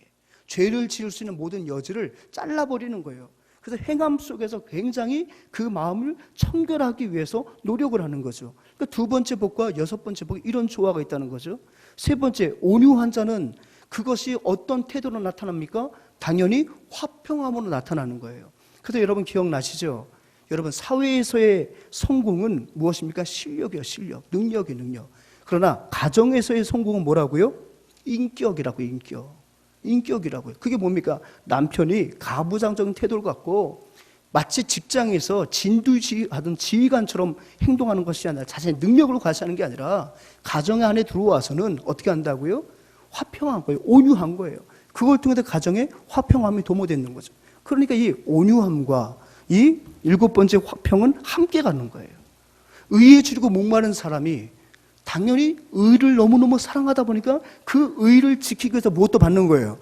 죄를 지을 수 있는 모든 여지를 잘라버리는 거예요. 그래서 행함 속에서 굉장히 그 마음을 청결하기 위해서 노력을 하는 거죠. 그러니까 2번째 복과 6번째 복 이런 조화가 있다는 거죠. 3번째, 온유한 자는 그것이 어떤 태도로 나타납니까? 당연히 화평함으로 나타나는 거예요. 그래서 여러분 기억나시죠? 여러분 사회에서의 성공은 무엇입니까? 실력이요, 실력. 능력이 능력. 그러나 가정에서의 성공은 뭐라고요? 인격이라고요, 인격. 인격이라고요. 그게 뭡니까? 남편이 가부장적인 태도를 갖고 마치 직장에서 진두지휘하던 지휘관처럼 행동하는 것이 아니라 자신의 능력으로 과시하는 게 아니라 가정 안에 들어와서는 어떻게 한다고요? 화평한 거예요. 온유한 거예요. 그걸 통해서 가정에 화평함이 도모되는 거죠. 그러니까 이 온유함과 이 7번째 화평은 함께 가는 거예요. 의에 줄이고 목마른 사람이 당연히 의를 너무너무 사랑하다 보니까 그 의를 지키기 위해서 무엇도 받는 거예요?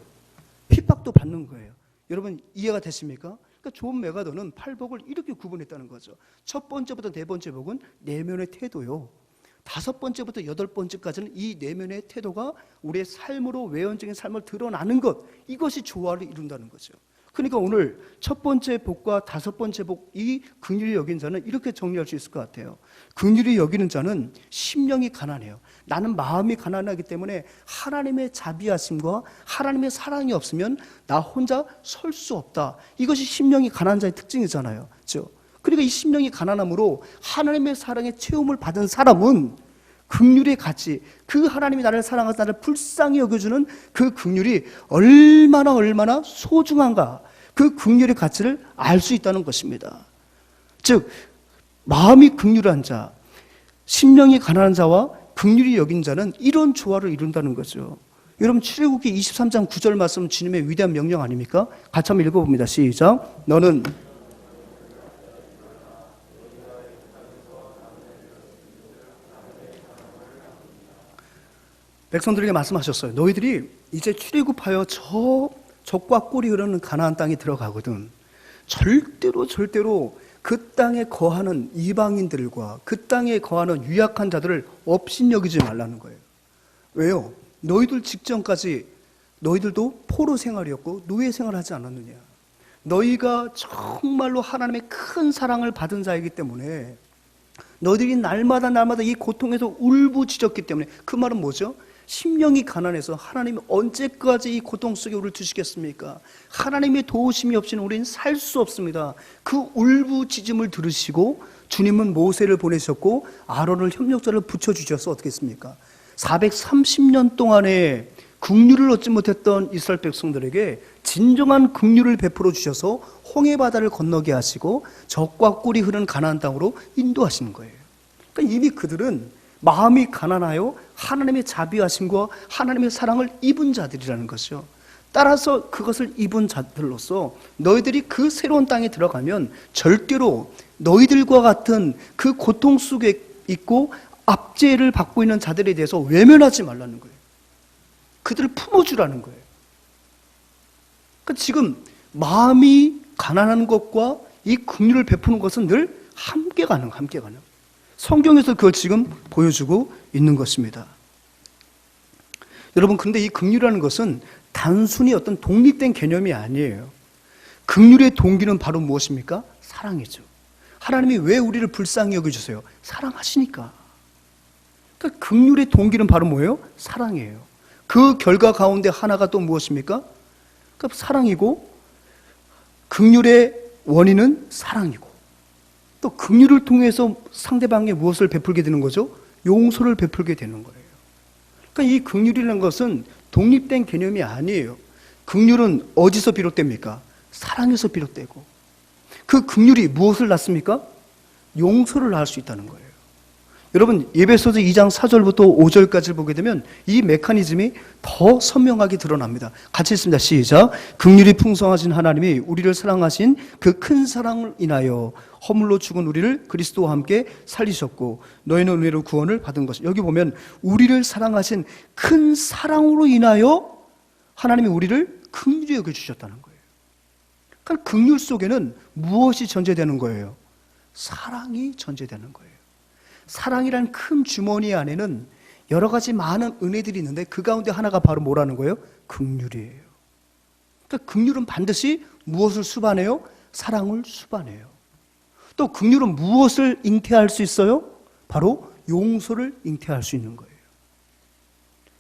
핍박도 받는 거예요. 여러분 이해가 됐습니까? 그러니까 존 메가더는 8복을 이렇게 구분했다는 거죠. 첫 번째부터 4번째 복은 내면의 태도요. 5번째부터 8번째까지는 이 내면의 태도가 우리의 삶으로 외연적인 삶을 드러나는 것, 이것이 조화를 이룬다는 거죠. 그러니까 오늘 첫 번째 복과 5번째 복, 이 긍휼히 여긴 자는 이렇게 정리할 수 있을 것 같아요. 긍휼히 여기는 자는 심령이 가난해요. 나는 마음이 가난하기 때문에 하나님의 자비하심과 하나님의 사랑이 없으면 나 혼자 설 수 없다. 이것이 심령이 가난한 자의 특징이잖아요. 그렇죠? 그러니까 이 심령이 가난함으로 하나님의 사랑의 체험을 받은 사람은 긍휼의 가치, 그 하나님이 나를 사랑하사 나를 불쌍히 여겨주는 그 긍휼이 얼마나 소중한가, 그 긍휼의 가치를 알 수 있다는 것입니다. 즉 마음이 긍휼한 자, 심령이 가난한 자와 긍휼히 여긴 자는 이런 조화를 이룬다는 거죠. 여러분 출애굽기 23장 9절 말씀 주님의 위대한 명령 아닙니까? 같이 한번 읽어봅니다. 시작. 너는 백성들에게 말씀하셨어요. 너희들이 이제 출애굽하여 저 적과 꿀이 흐르는 가나안 땅에 들어가거든. 절대로 그 땅에 거하는 이방인들과 그 땅에 거하는 유약한 자들을 업신여기지 말라는 거예요. 왜요? 너희들 직전까지 너희들도 포로 생활이었고 노예 생활하지 않았느냐. 너희가 정말로 하나님의 큰 사랑을 받은 자이기 때문에 너희들이 날마다 이 고통에서 울부짖었기 때문에, 그 말은 뭐죠? 심령이 가난해서 하나님이 언제까지 이 고통 속에 우리를 두시겠습니까? 하나님의 도우심이 없이는 우리는 살 수 없습니다. 그 울부짖음을 들으시고 주님은 모세를 보내셨고 아론을 협력자를 붙여주셔서 어떻게 했습니까? 430년 동안에 긍휼을 얻지 못했던 이스라엘 백성들에게 진정한 긍휼을 베풀어 주셔서 홍해 바다를 건너게 하시고 적과 꿀이 흐르는 가나안 땅으로 인도하시는 거예요. 그러니까 이미 그들은 마음이 가난하여 하나님의 자비하심과 하나님의 사랑을 입은 자들이라는 것이죠. 따라서 그것을 입은 자들로서 너희들이 그 새로운 땅에 들어가면 절대로 너희들과 같은 그 고통 속에 있고 압제를 받고 있는 자들에 대해서 외면하지 말라는 거예요. 그들을 품어주라는 거예요. 그러니까 지금 마음이 가난한 것과 이 긍휼을 베푸는 것은 늘 함께 가는. 성경에서 그걸 지금 보여주고 있는 것입니다. 여러분, 근데 이 긍휼이라는 것은 단순히 어떤 독립된 개념이 아니에요. 긍휼의 동기는 바로 무엇입니까? 사랑이죠. 하나님이 왜 우리를 불쌍히 여겨주세요? 사랑하시니까. 그러니까 긍휼의 동기는 바로 뭐예요? 사랑이에요. 그 결과 가운데 하나가 또 무엇입니까? 그러니까 사랑이고, 긍휼의 원인은 사랑이고, 또 긍휼을 통해서 상대방에 무엇을 베풀게 되는 거죠? 용서를 베풀게 되는 거예요. 그러니까 이 긍휼이라는 것은 독립된 개념이 아니에요. 긍휼은 어디서 비롯됩니까? 사랑에서 비롯되고, 그 긍휼이 무엇을 낳습니까? 용서를 낳을 수 있다는 거예요. 여러분, 에베소서 2장 4절부터 5절까지 보게 되면 이 메커니즘이 더 선명하게 드러납니다. 같이 읽습니다. 시작. 긍휼이 풍성하신 하나님이 우리를 사랑하신 그 큰 사랑을 인하여 허물로 죽은 우리를 그리스도와 함께 살리셨고 너희는 은혜로 구원을 받은 것이. 여기 보면 우리를 사랑하신 큰 사랑으로 인하여 하나님이 우리를 긍휼히 여겨주셨다는 거예요. 그러니까 긍휼 속에는 무엇이 전제되는 거예요? 사랑이 전제되는 거예요. 사랑이란 큰 주머니 안에는 여러 가지 많은 은혜들이 있는데 그 가운데 하나가 바로 뭐라는 거예요? 긍휼이에요. 그러니까 긍휼은 반드시 무엇을 수반해요? 사랑을 수반해요. 또 긍휼은 무엇을 잉태할 수 있어요? 바로 용서를 잉태할 수 있는 거예요.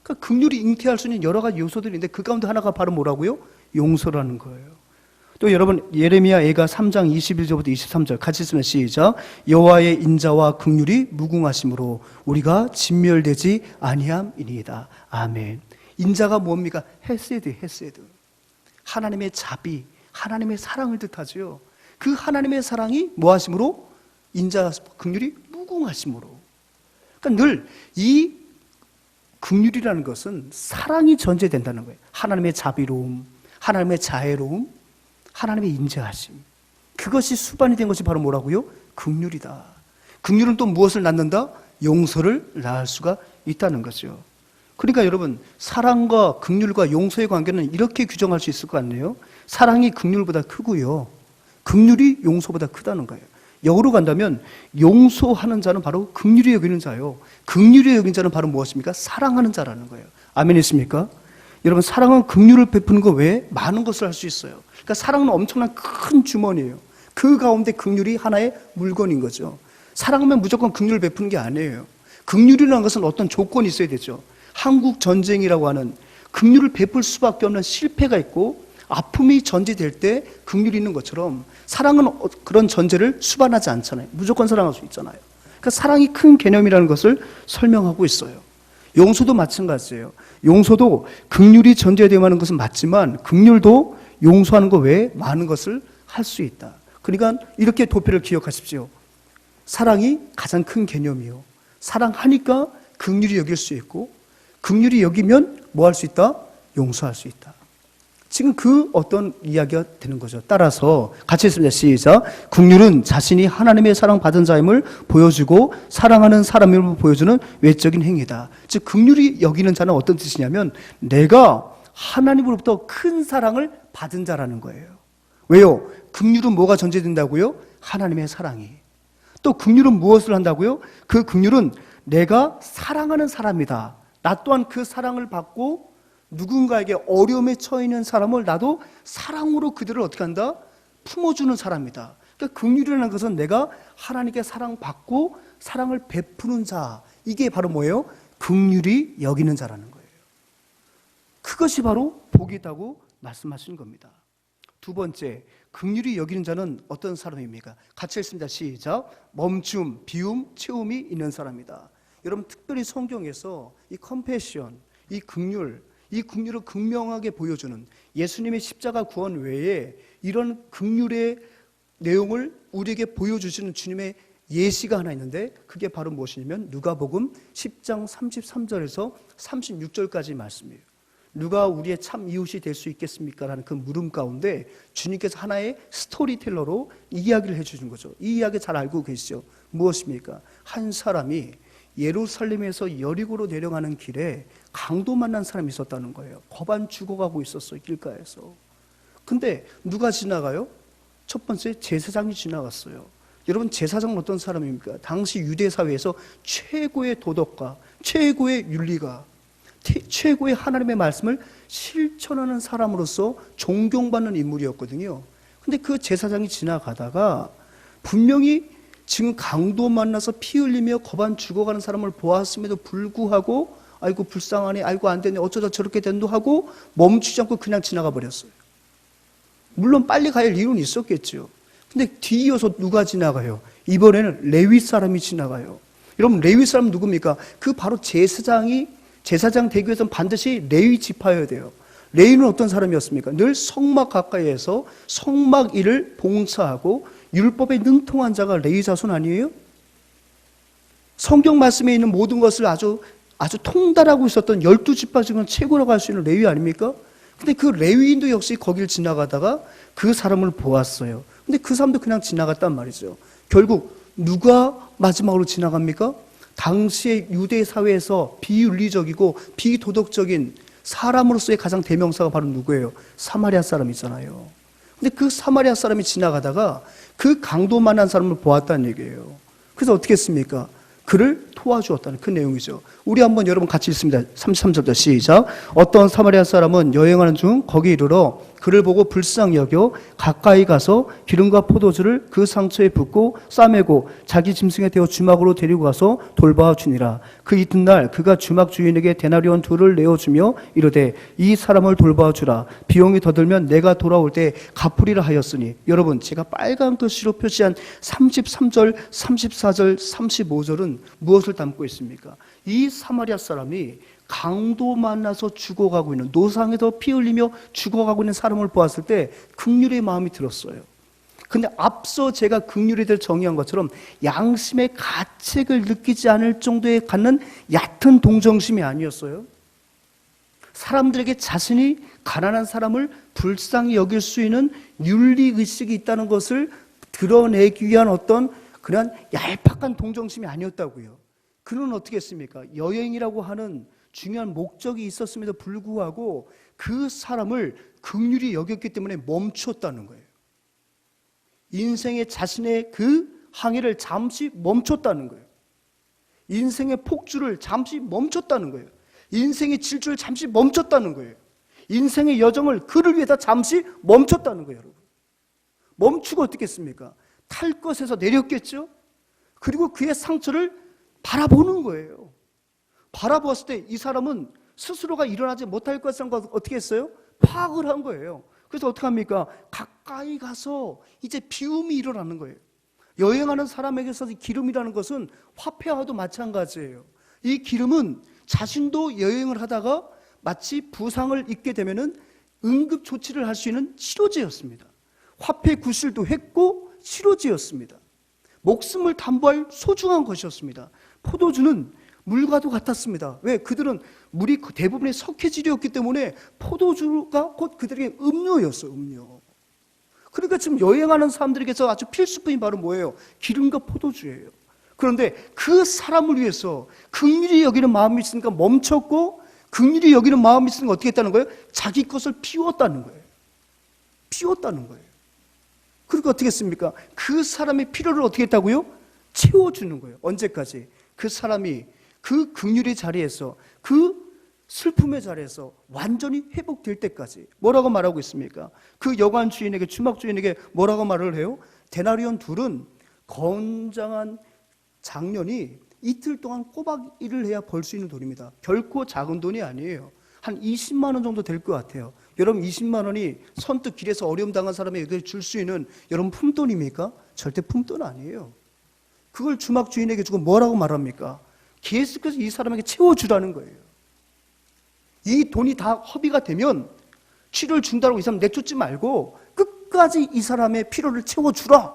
그러니까 긍휼이 잉태할 수 있는 여러 가지 요소들이 있는데 그 가운데 하나가 바로 뭐라고요? 용서라는 거예요. 또 여러분 예레미야 애가 3장 21절부터 23절 같이 쓰면 시작. 여호와의 인자와 긍휼이 무궁하심으로 우리가 진멸되지 아니함이니이다. 아멘. 인자가 뭡니까? 헤세드. 하나님의 자비, 하나님의 사랑을 뜻하죠. 그 하나님의 사랑이 뭐하심으로? 인자 긍휼이 무궁하심으로. 그러니까 늘 이 긍휼이라는 것은 사랑이 전제된다는 거예요. 하나님의 자비로움, 하나님의 자애로움, 하나님의 인자하심. 그것이 수반이 된 것이 바로 뭐라고요? 긍휼이다. 긍휼은 또 무엇을 낳는다? 용서를 낳을 수가 있다는 거죠. 그러니까 여러분, 사랑과 긍휼과 용서의 관계는 이렇게 규정할 수 있을 것 같네요. 사랑이 긍휼보다 크고요, 긍휼이 용서보다 크다는 거예요. 역으로 간다면 용서하는 자는 바로 긍휼히 여기는 자요, 긍휼히 여기는 자는 바로 무엇입니까? 사랑하는 자라는 거예요. 아멘이십니까? 여러분, 사랑은 긍휼을 베푸는 것 외에 많은 것을 할 수 있어요. 그러니까 사랑은 엄청난 큰 주머니예요. 그 가운데 긍휼이 하나의 물건인 거죠. 사랑하면 무조건 긍휼을 베푸는 게 아니에요. 긍휼이라는 것은 어떤 조건이 있어야 되죠. 한국 전쟁이라고 하는 긍휼을 베풀 수밖에 없는 실패가 있고 아픔이 전제될 때 긍휼이 있는 것처럼 사랑은 그런 전제를 수반하지 않잖아요. 무조건 사랑할 수 있잖아요. 그러니까 사랑이 큰 개념이라는 것을 설명하고 있어요. 용서도 마찬가지예요. 용서도 긍휼이 전제되어야 하는 것은 맞지만 긍휼도 용서하는 것 외에 많은 것을 할 수 있다. 그러니까 이렇게 도표를 기억하십시오. 사랑이 가장 큰 개념이요, 사랑하니까 긍휼히 여길 수 있고 긍휼히 여기면 뭐 할 수 있다? 용서할 수 있다. 지금 그 어떤 이야기가 되는 거죠. 따라서 같이 읽습니다. 시작. 긍휼은 자신이 하나님의 사랑받은 자임을 보여주고 사랑하는 사람임을 보여주는 외적인 행위다. 즉 긍휼히 여기는 자는 어떤 뜻이냐면 내가 하나님으로부터 큰 사랑을 받은 자라는 거예요. 왜요? 긍휼은 뭐가 전제된다고요? 하나님의 사랑이. 또 긍휼은 무엇을 한다고요? 그 긍휼은 내가 사랑하는 사람이다. 나 또한 그 사랑을 받고 누군가에게 어려움에 처해 있는 사람을 나도 사랑으로 그들을 어떻게 한다? 품어주는 사람이다. 그러니까 긍휼이라는 것은 내가 하나님께 사랑받고 사랑을 베푸는 자, 이게 바로 뭐예요? 긍휼히 여기는 자라는 거예요. 그것이 바로 복이 있다고 말씀하신 겁니다. 두 번째, 긍휼히 여기는 자는 어떤 사람입니까? 같이 읽습니다. 시작. 멈춤, 비움, 채움이 있는 사람이다. 여러분, 특별히 성경에서 이 컴패션, 이 긍휼을 극명하게 보여주는 예수님의 십자가 구원 외에 이런 긍휼의 내용을 우리에게 보여주시는 주님의 예시가 하나 있는데 그게 바로 무엇이냐면 누가복음 10장 33절에서 36절까지 말씀이에요. 누가 우리의 참 이웃이 될 수 있겠습니까? 라는 그 물음 가운데 주님께서 하나의 스토리텔러로 이야기를 해주신 거죠. 이 이야기 잘 알고 계시죠? 무엇입니까? 한 사람이 예루살렘에서 여리고로 내려가는 길에 강도 만난 사람이 있었다는 거예요. 법안 죽어가고 있었어요, 길가에서. 근데 누가 지나가요? 첫 번째 제사장이 지나갔어요. 여러분, 제사장은 어떤 사람입니까? 당시 유대 사회에서 최고의 도덕가, 최고의 윤리가, 최고의 하나님의 말씀을 실천하는 사람으로서 존경받는 인물이었거든요. 근데 그 제사장이 지나가다가 분명히 지금 강도 만나서 피 흘리며 거반 죽어가는 사람을 보았음에도 불구하고 아이고 불쌍하네, 아이고 안 되네, 어쩌다 저렇게 된도 하고 멈추지 않고 그냥 지나가 버렸어요. 물론 빨리 가야 할 이유는 있었겠죠. 근데 뒤이어서 누가 지나가요? 이번에는 레위 사람이 지나가요. 여러분, 레위 사람 누굽니까? 그 바로 제사장 되기 위해서는 반드시 레위 지파여야 돼요. 레위는 어떤 사람이었습니까? 늘 성막 가까이에서 성막 일을 봉사하고 율법에 능통한 자가 레위 자손 아니에요? 성경 말씀에 있는 모든 것을 아주 통달하고 있었던 12지파 중에 최고라고 할 수 있는 레위 아닙니까? 근데 그 레위인도 역시 거길 지나가다가 그 사람을 보았어요. 근데 그 사람도 그냥 지나갔단 말이죠. 결국 누가 마지막으로 지나갑니까? 당시의 유대 사회에서 비윤리적이고 비도덕적인 사람으로서의 가장 대명사가 바로 누구예요? 사마리아 사람이잖아요. 근데 그 사마리아 사람이 지나가다가 그 강도만한 사람을 보았다는 얘기예요. 그래서 어떻게 했습니까? 그를 도와주었다는 그 내용이죠. 우리 한번 여러분 같이 읽습니다. 33절부터 시작. 어떤 사마리아 사람은 여행하는 중 거기 이르러 그를 보고 불쌍히 여겨 가까이 가서 기름과 포도주를 그 상처에 붓고 싸매고 자기 짐승에 태워 주막으로 데리고 가서 돌보아 주니라. 그 이튿날 그가 주막 주인에게 데나리온 2를 내어주며 이르되 이 사람을 돌보아 주라. 비용이 더 들면 내가 돌아올 때 갚으리라 하였으니. 여러분, 제가 빨간 글씨로 표시한 33절, 34절, 35절은 무엇을 담고 있습니까? 이 사마리아 사람이 강도 만나서 죽어가고 있는, 노상에서 피 흘리며 죽어가고 있는 사람을 보았을 때 긍휼의 마음이 들었어요. 근데 앞서 제가 긍휼에 대해 정의한 것처럼 양심의 가책을 느끼지 않을 정도에 갖는 얕은 동정심이 아니었어요. 사람들에게 자신이 가난한 사람을 불쌍히 여길 수 있는 윤리의식이 있다는 것을 드러내기 위한 어떤 그냥 얄팍한 동정심이 아니었다고요. 그는 어떻게 했습니까? 여행이라고 하는 중요한 목적이 있었음에도 불구하고 그 사람을 긍휼히 여겼기 때문에 멈췄다는 거예요. 인생의 자신의 그 항해를 잠시 멈췄다는 거예요. 인생의 폭주를 잠시 멈췄다는 거예요. 인생의 질주를 잠시 멈췄다는 거예요. 인생의 여정을 그를 위해서 잠시 멈췄다는 거예요, 여러분. 멈추고 어떻게 했습니까? 탈 것에서 내렸겠죠? 그리고 그의 상처를 바라보는 거예요. 바라보았을 때 이 사람은 스스로가 일어나지 못할 것이라는 걸 어떻게 했어요? 파악을 한 거예요. 그래서 어떻게 합니까? 가까이 가서 이제 비움이 일어나는 거예요. 여행하는 사람에게서 기름이라는 것은 화폐와도 마찬가지예요. 이 기름은 자신도 여행을 하다가 마치 부상을 입게 되면은 응급 조치를 할 수 있는 치료제였습니다. 화폐 구실도 했고 치료제였습니다. 목숨을 담보할 소중한 것이었습니다. 포도주는 물과도 같았습니다. 왜? 그들은 물이 대부분의 석회질이었기 때문에 포도주가 곧 그들에게 음료였어요. 음료. 그러니까 지금 여행하는 사람들에게서 아주 필수품이 바로 뭐예요? 기름과 포도주예요. 그런데 그 사람을 위해서 긍휼히 여기는 마음이 있으니까 멈췄고, 긍휼히 여기는 마음이 있으니까 어떻게 했다는 거예요? 자기 것을 피웠다는 거예요. 피웠다는 거예요. 그러니까 어떻게 했습니까? 그 사람의 필요를 어떻게 했다고요? 채워주는 거예요. 언제까지? 그 사람이 그 긍휼의 자리에서, 그 슬픔의 자리에서 완전히 회복될 때까지. 뭐라고 말하고 있습니까? 그 여관 주인에게, 주막 주인에게 뭐라고 말을 해요? 데나리온 2은 건장한 장년이 이틀 동안 꼬박 일을 해야 벌 수 있는 돈입니다. 결코 작은 돈이 아니에요. 한 20만 원 정도 될 것 같아요. 여러분, 20만 원이 선뜻 길에서 어려움 당한 사람에게 줄 수 있는 여러분 품돈입니까? 절대 품돈 아니에요. 그걸 주막 주인에게 주고 뭐라고 말합니까? 계속해서 이 사람에게 채워주라는 거예요. 이 돈이 다 허비가 되면 치료를 준다고 이 사람 내쫓지 말고 끝까지 이 사람의 필요를 채워주라.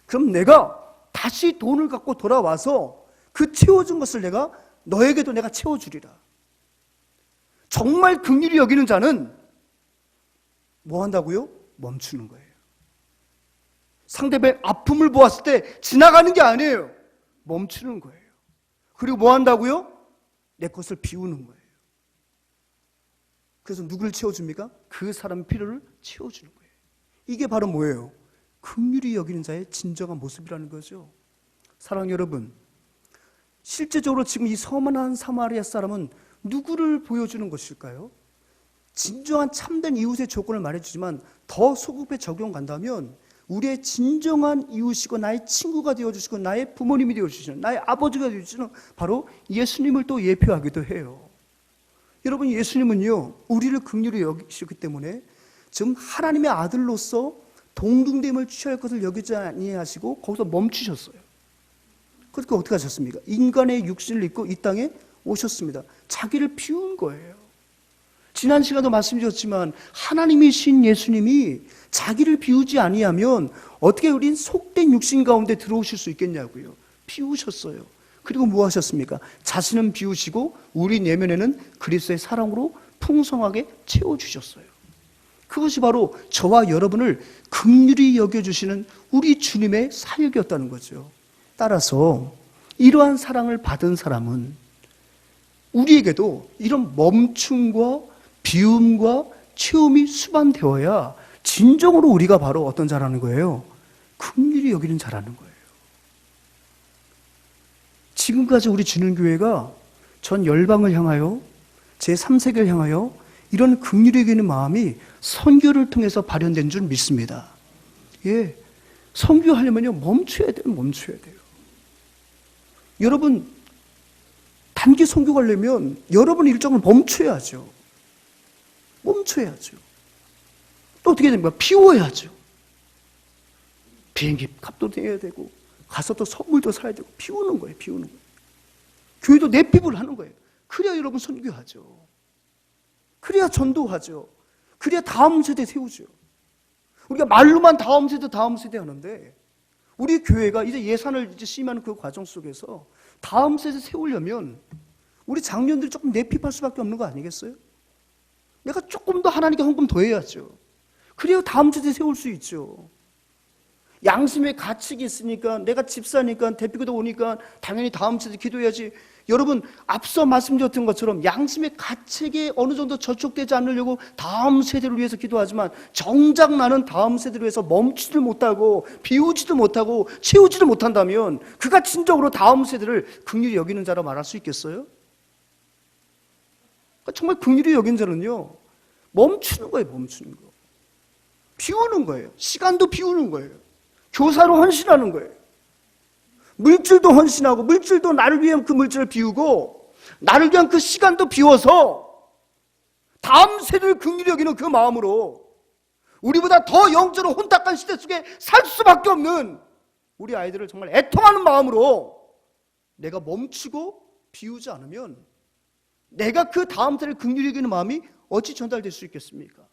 그럼 내가 다시 돈을 갖고 돌아와서 그 채워준 것을 너에게도 내가 채워주리라. 정말 긍휼히 여기는 자는 뭐 한다고요? 멈추는 거예요. 상대방의 아픔을 보았을 때 지나가는 게 아니에요. 멈추는 거예요. 그리고 뭐 한다고요? 내 것을 비우는 거예요. 그래서 누구를 채워줍니까? 그 사람의 필요를 채워주는 거예요. 이게 바로 뭐예요? 긍휼히 여기는 자의 진정한 모습이라는 거죠. 사랑하는 여러분, 실제적으로 지금 이 서만한 사마리아 사람은 누구를 보여주는 것일까요? 진정한 참된 이웃의 조건을 말해주지만 더 소급해 적용 간다면 우리의 진정한 이웃이고 나의 친구가 되어주시고 나의 부모님이 되어주시는 나의 아버지가 되어주시는 바로 예수님을 또 예표하기도 해요. 여러분, 예수님은요 우리를 긍휼히 여기시기 때문에 지금 하나님의 아들로서 동등됨을 취할 것을 여기지 아니하시고 거기서 멈추셨어요. 그러니까 어떻게 하셨습니까? 인간의 육신을 입고 이 땅에 오셨습니다. 자기를 비운 거예요. 지난 시간도 말씀드렸지만 하나님이신 예수님이 자기를 비우지 아니하면 어떻게 우린 속된 육신 가운데 들어오실 수 있겠냐고요. 비우셨어요. 그리고 뭐 하셨습니까? 자신은 비우시고 우리 내면에는 그리스도의 사랑으로 풍성하게 채워주셨어요. 그것이 바로 저와 여러분을 긍휼히 여겨주시는 우리 주님의 사역이었다는 거죠. 따라서 이러한 사랑을 받은 사람은 우리에게도 이런 멈춤과 비움과 체험이 수반되어야 진정으로 우리가 바로 어떤 자라는 거예요? 긍휼히 여기는 자라는 거예요. 지금까지 우리 주는교회가 전 열방을 향하여 제3세계를 향하여 이런 긍휼히 여기는 마음이 선교를 통해서 발현된 줄 믿습니다. 예, 선교하려면요 멈춰야 돼요. 여러분, 단기 선교 가려면 여러분 일정을 멈춰야죠. 또 어떻게 됩니까? 비워야죠. 비행기 값도 내야 되고 가서 또 선물도 사야 되고 비우는 거예요. 교회도 내핍을 하는 거예요. 그래야 여러분 선교하죠. 그래야 전도하죠. 그래야 다음 세대 세우죠. 우리가 말로만 다음 세대 하는데 우리 교회가 이제 예산을 이제 심의하는 그 과정 속에서 다음 세대 세우려면 우리 장년들이 조금 내핍할 수밖에 없는 거 아니겠어요? 내가 조금 더 하나님께 헌금 더 해야죠. 그래야 다음 세대 세울 수 있죠. 양심의 가책이 있으니까 내가 집사니까 대표가 오니까 당연히 다음 세대 기도해야지. 여러분, 앞서 말씀드렸던 것처럼 양심의 가책에 어느 정도 저촉되지 않으려고 다음 세대를 위해서 기도하지만 정작 나는 다음 세대를 위해서 멈추지를 못하고 비우지도 못하고 채우지를 못한다면 그가 진정으로 다음 세대를 긍휼히 여기는 자라 말할 수 있겠어요? 정말 긍휼히 여긴 자는요 멈추는 거예요. 비우는 거예요. 시간도 비우는 거예요. 교사로 헌신하는 거예요. 물질도 헌신하고 물질도 나를 위한 그 물질을 비우고 나를 위한 그 시간도 비워서 다음 세대를 긍휼히 여기는 그 마음으로 우리보다 더 영적으로 혼탁한 시대 속에 살 수밖에 없는 우리 아이들을 정말 애통하는 마음으로 내가 멈추고 비우지 않으면 내가 그 다음 세대를 긍휼히 여기는 마음이 어찌 전달될 수 있겠습니까?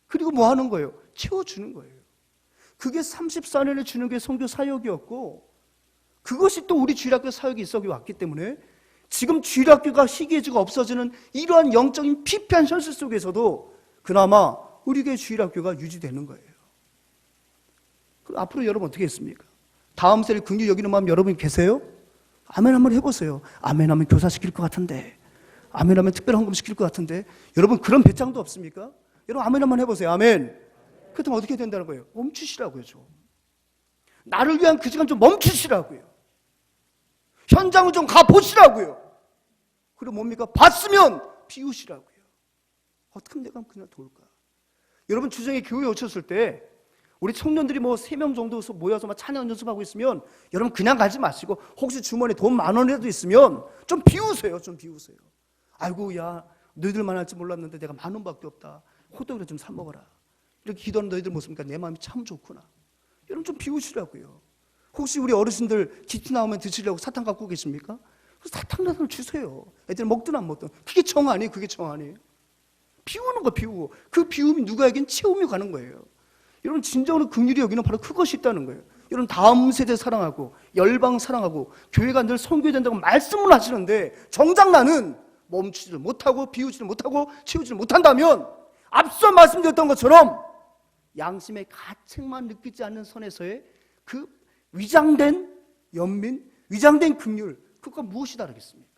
그리고 뭐 하는 거예요? 채워주는 거예요. 그게 34년의 주는교회 선교 사역이었고 그것이 또 우리 주일학교 사역이 있어 왔기 때문에 지금 주일학교가 희귀해지고 없어지는 이러한 영적인 피폐한 현실 속에서도 그나마 우리 교회 주일학교가 유지되는 거예요. 그럼 앞으로 여러분 어떻게 했습니까? 다음 세대를 긍휼히 여기는 마음 여러분 계세요? 아멘 한번 해보세요. 아멘 하면 교사 시킬 것 같은데, 아멘 하면 특별 헌금 시킬 것 같은데, 여러분 그런 배짱도 없습니까? 여러분 아멘 한번 해보세요. 아멘. 그렇다면 어떻게 된다는 거예요? 멈추시라고요. 좀 나를 위한 그 시간 좀 멈추시라고요. 현장을 좀 가보시라고요. 그리고 뭡니까? 봤으면 비우시라고요. 어떻게 하면 내가 그냥 도울까? 여러분 주중에 교회에 오셨을 때 우리 청년들이 뭐 3명 정도 모여서 막 찬양 연습하고 있으면 여러분 그냥 가지 마시고 혹시 주머니에 돈 10,000원이라도 있으면 좀 비우세요. 아이고 야 너희들만 할지 몰랐는데 내가 10,000원밖에 없다. 호떡이라도 좀 사 먹어라. 이렇게 기도하는 너희들 모습 보니까 내 마음이 참 좋구나. 여러분 좀 비우시라고요. 혹시 우리 어르신들 기티 나오면 드시려고 사탕 갖고 계십니까? 사탕이라도 주세요. 애들 먹든 안 먹든. 그게 정 아니에요? 비우는 거 비우고 그 비움이 누구에겐 체험이 가는 거예요. 여러분 진정으로 긍휼히 여기는 바로 그것이 있다는 거예요. 여러분 다음 세대 사랑하고 열방 사랑하고 교회가 늘 선교해야 된다고 말씀을 하시는데 정작 나는 멈추지를 못하고 비우지를 못하고 채우지를 못한다면 앞서 말씀드렸던 것처럼 양심의 가책만 느끼지 않는 선에서의 그 위장된 연민, 위장된 긍휼, 그것과 무엇이 다르겠습니까?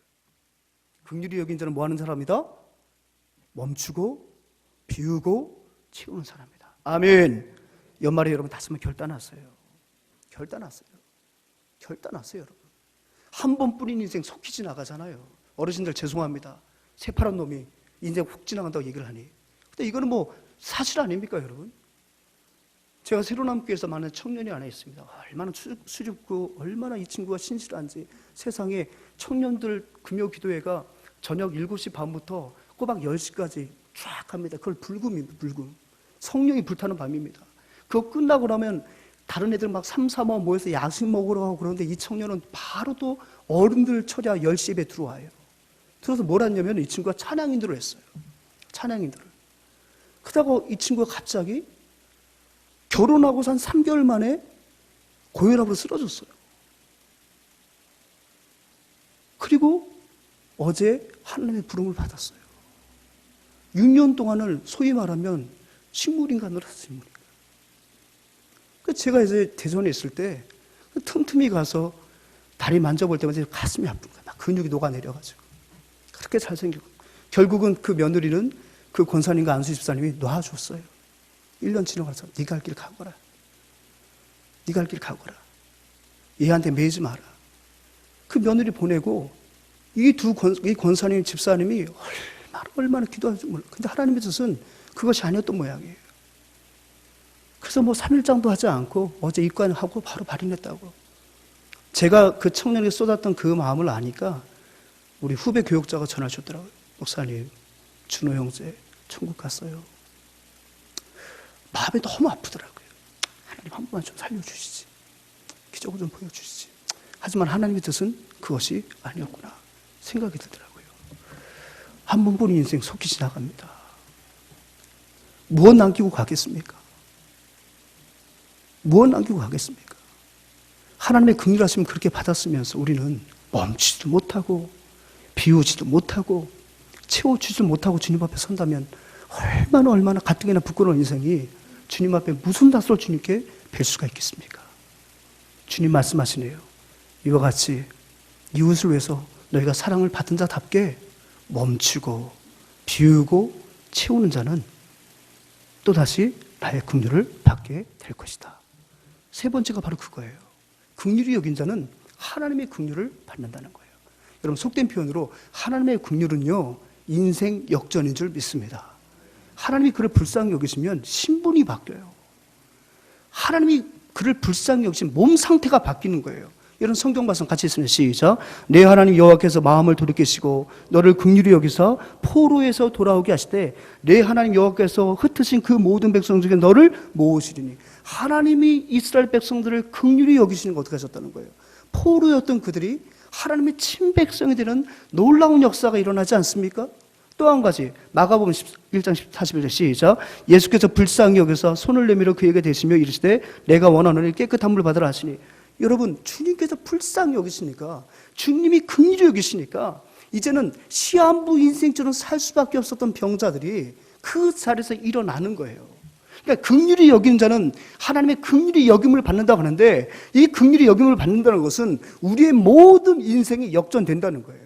긍휼히 여긴 자는 뭐 하는 사람이다? 멈추고 비우고 채우는 사람이다. 아멘. 연말에 여러분 다스면 결단하세요. 여러분. 한 번뿐인 인생 속히 지나가잖아요. 어르신들 죄송합니다. 새파란 놈이 인생 훅 지나간다고 얘기를 하니. 근데 이거는 뭐 사실 아닙니까, 여러분? 제가 새로남교회에서 만난 청년이 하나 있습니다. 얼마나 수줍고 얼마나 이 친구가 신실한지. 세상에 청년들 금요 기도회가 저녁 7시 반부터 꼬박 10시까지 쫙 합니다. 그걸 불금입니다. 불금. 성령이 불타는 밤입니다. 그거 끝나고 나면 다른 애들 막 3, 4모 모여서 야식 먹으러 가고 그러는데 이 청년은 바로 또 어른들 처자 10시 예배 들어와요. 들어서 뭘 했냐면 이 친구가 찬양인들을 했어요. 찬양인들을. 그러다가 이 친구가 갑자기 결혼하고서 한 3개월 만에 고혈압으로 쓰러졌어요. 그리고 어제 하나님의 부름을 받았어요. 6년 동안을 소위 말하면 식물인간으로 했습니다. 제가 이제 대전에 있을 때 틈틈이 가서 다리 만져볼 때마다 가슴이 아픈 거예요. 막 근육이 녹아내려가지고. 그렇게 잘생기고. 결국은 그 며느리는 그 권사님과 안수 집사님이 놔줬어요. 1년 지나가서 네가 할 길 가거라. 네가 할 길 가거라. 얘한테 매이지 마라. 그 며느리 보내고 이 권사님 집사님이 얼마나 기도하는지 몰라. 근데 하나님의 뜻은 그것이 아니었던 모양이에요. 그래서 뭐 3일장도 하지 않고 어제 입관하고 바로 발인했다고. 제가 그 청년에게 쏟았던 그 마음을 아니까 우리 후배 교육자가 전화주셨더라고요. 목사님, 준호 형제 천국 갔어요. 마음이 너무 아프더라고요. 하나님 한 번만 좀 살려주시지. 기적을 좀 보여주시지. 하지만 하나님의 뜻은 그것이 아니었구나 생각이 들더라고요. 한 번 본 인생 속히 지나갑니다. 무엇 남기고 가겠습니까? 무엇 남기고 가겠습니까? 하나님의 긍휼하심을 그렇게 받았으면서 우리는 멈추지도 못하고 비우지도 못하고 채워주지도 못하고 주님 앞에 선다면 얼마나 가뜩이나 부끄러운 인생이 주님 앞에 무슨 낯을 주님께 뵐 수가 있겠습니까? 주님 말씀하시네요. 이와 같이 이웃을 위해서 너희가 사랑을 받은 자답게 멈추고 비우고 채우는 자는 또다시 나의 긍휼을 받게 될 것이다. 세 번째가 바로 그거예요. 긍휼히 여긴 자는 하나님의 긍휼을 받는다는 거예요. 여러분 속된 표현으로 하나님의 긍휼은요 인생 역전인 줄 믿습니다. 하나님이 그를 불쌍히 여기시면 신분이 바뀌어요. 하나님이 그를 불쌍히 여기시면 몸 상태가 바뀌는 거예요. 이런 성경 말씀 같이 있으면 시작. 내 하나님 여호와께서 마음을 돌이키시고 너를 긍휼히 여기사 포로에서 돌아오게 하시되 내 하나님 여호와께서 흩으신 그 모든 백성 중에 너를 모으시리니. 하나님이 이스라엘 백성들을 긍휼히 여기시는 거 어떻게 하셨다는 거예요? 포로였던 그들이 하나님의 친백성이 되는 놀라운 역사가 일어나지 않습니까? 또 한 가지 마가복음 1장 41절 시작. 예수께서 불쌍히 여겨서 손을 내밀어 그에게 대시며 이르시되 내가 원하노니 깨끗한 물 받으라 하시니. 여러분 주님께서 불쌍히 여기시니까 주님이 긍휼히 여기시니까 이제는 시한부 인생처럼 살 수밖에 없었던 병자들이 그 자리에서 일어나는 거예요. 그러니까 긍휼히 여기는 자는 하나님의 긍휼히 여김을 받는다고 하는데 이 긍휼히 여김을 받는다는 것은 우리의 모든 인생이 역전된다는 거예요.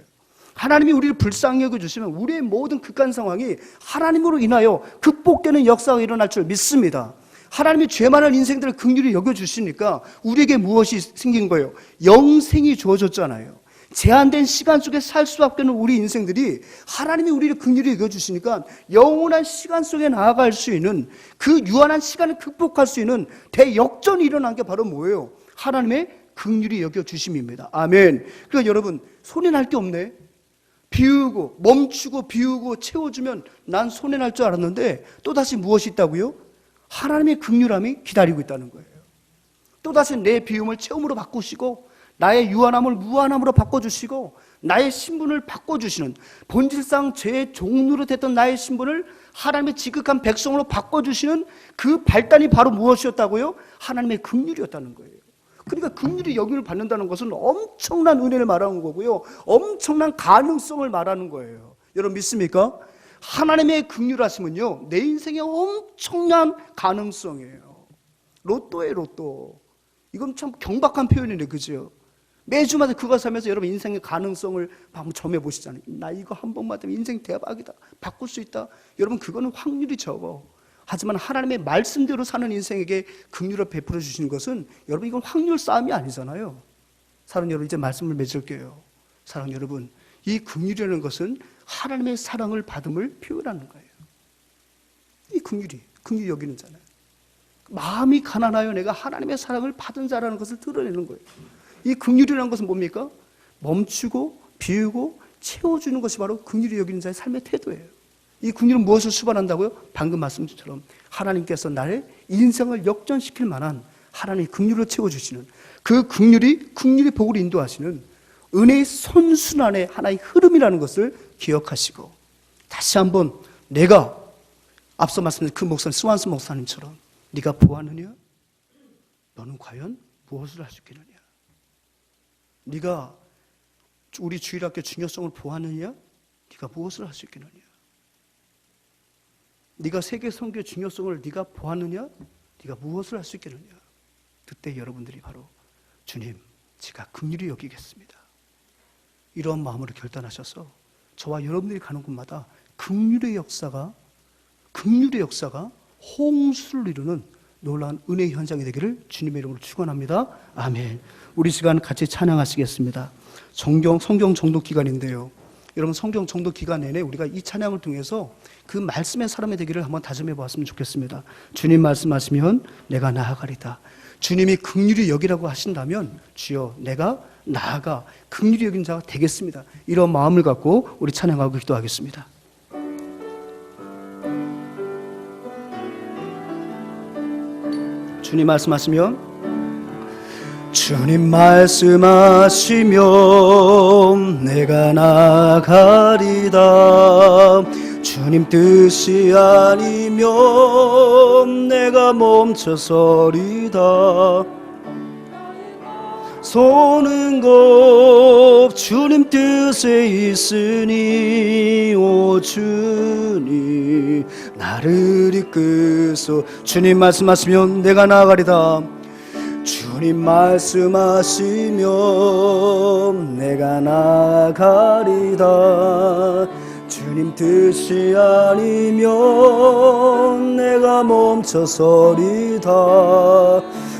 하나님이 우리를 불쌍히 여겨주시면 우리의 모든 극한 상황이 하나님으로 인하여 극복되는 역사가 일어날 줄 믿습니다. 하나님이 죄 많은 인생들을 긍휼히 여겨주시니까 우리에게 무엇이 생긴 거예요? 영생이 주어졌잖아요. 제한된 시간 속에 살 수밖에 없는 우리 인생들이 하나님이 우리를 긍휼히 여겨주시니까 영원한 시간 속에 나아갈 수 있는 그 유한한 시간을 극복할 수 있는 대역전이 일어난 게 바로 뭐예요? 하나님의 긍휼히 여겨주심입니다. 아멘. 그러니까 여러분 손해날 게 없네. 비우고 멈추고 비우고 채워주면 난 손해날 줄 알았는데 또다시 무엇이 있다고요? 하나님의 긍휼함이 기다리고 있다는 거예요. 또다시 내 비움을 채움으로 바꾸시고 나의 유한함을 무한함으로 바꿔주시고 나의 신분을 바꿔주시는 본질상 죄의 종로로 됐던 나의 신분을 하나님의 지극한 백성으로 바꿔주시는 그 발단이 바로 무엇이었다고요? 하나님의 긍휼이었다는 거예요. 그러니까 긍휼히 여김을 받는다는 것은 엄청난 은혜를 말하는 거고요. 엄청난 가능성을 말하는 거예요. 여러분 믿습니까? 하나님의 긍휼하심은요 내 인생의 엄청난 가능성이에요. 로또예요 로또. 이건 참 경박한 표현이네 그죠? 매주마다 그거 사면서 여러분 인생의 가능성을 한번 점해 보시잖아요. 나 이거 한 번만 되면 인생 대박이다. 바꿀 수 있다. 여러분 그거는 확률이 적어. 하지만 하나님의 말씀대로 사는 인생에게 긍휼을 베풀어 주시는 것은 여러분 이건 확률 싸움이 아니잖아요. 사랑하는 여러분 이제 말씀을 맺을게요. 사랑하는 여러분 이 긍휼이라는 것은 하나님의 사랑을 받음을 표현하는 거예요. 이 긍휼이 여기는 자는 마음이 가난하여 내가 하나님의 사랑을 받은 자라는 것을 드러내는 거예요. 이 긍휼이라는 것은 뭡니까? 멈추고 비우고 채워주는 것이 바로 긍휼히 여기는 자의 삶의 태도예요. 이 긍휼은 무엇을 수반한다고요? 방금 말씀처럼 하나님께서 나의 인생을 역전시킬 만한 하나님의 긍휼을 채워주시는 그 긍휼이 복을 인도하시는 은혜의 선순환의 하나의 흐름이라는 것을 기억하시고 다시 한번 내가 앞서 말씀드린 그 목사님 스완스 목사님처럼 네가 보았느냐? 너는 과연 무엇을 할 수 있겠느냐? 네가 우리 주일학교 중요성을 보았느냐? 네가 무엇을 할 수 있겠느냐? 네가 세계 선교의 중요성을 네가 보았느냐? 네가 무엇을 할 수 있겠느냐? 그때 여러분들이 바로 주님, 제가 긍휼히 여기겠습니다. 이런 마음으로 결단하셔서 저와 여러분들이 가는 곳마다 긍휼의 역사가 홍수를 이루는 놀라운 은혜의 현장이 되기를 주님의 이름으로 축원합니다. 아멘. 우리 시간 같이 찬양하시겠습니다. 성경 정독 기간인데요. 여러분 성경 정독 기간 내내 우리가 이 찬양을 통해서 그 말씀의 사람이 되기를 한번 다짐해 보았으면 좋겠습니다. 주님 말씀하시면 내가 나아가리다. 주님이 긍휼히 여기라고 하신다면 주여 내가 나아가 긍휼히 여긴 자가 되겠습니다. 이런 마음을 갖고 우리 찬양하고 기도하겠습니다. 주님 말씀하시면 주님 말씀하시면 내가 나아가리다. 주님 뜻이 아니면 내가 멈춰서리다. 서는 것 주님 뜻에 있으니 오 주님 나를 이끄소. 주님 말씀하시면 내가 나아가리다. 주님 말씀하시면 내가 나아가리다. 주님 뜻이 아니면 내가 멈춰서리다.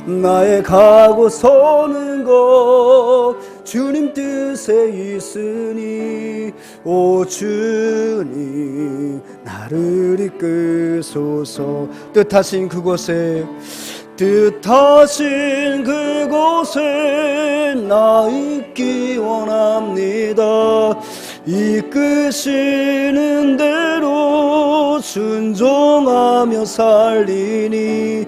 나의 가고 서는 것 주님 뜻에 있으니 오 주님 나를 이끄소서. 뜻하신 그곳에 나 있기 원합니다. 이끄시는 대로 순종하며 살리니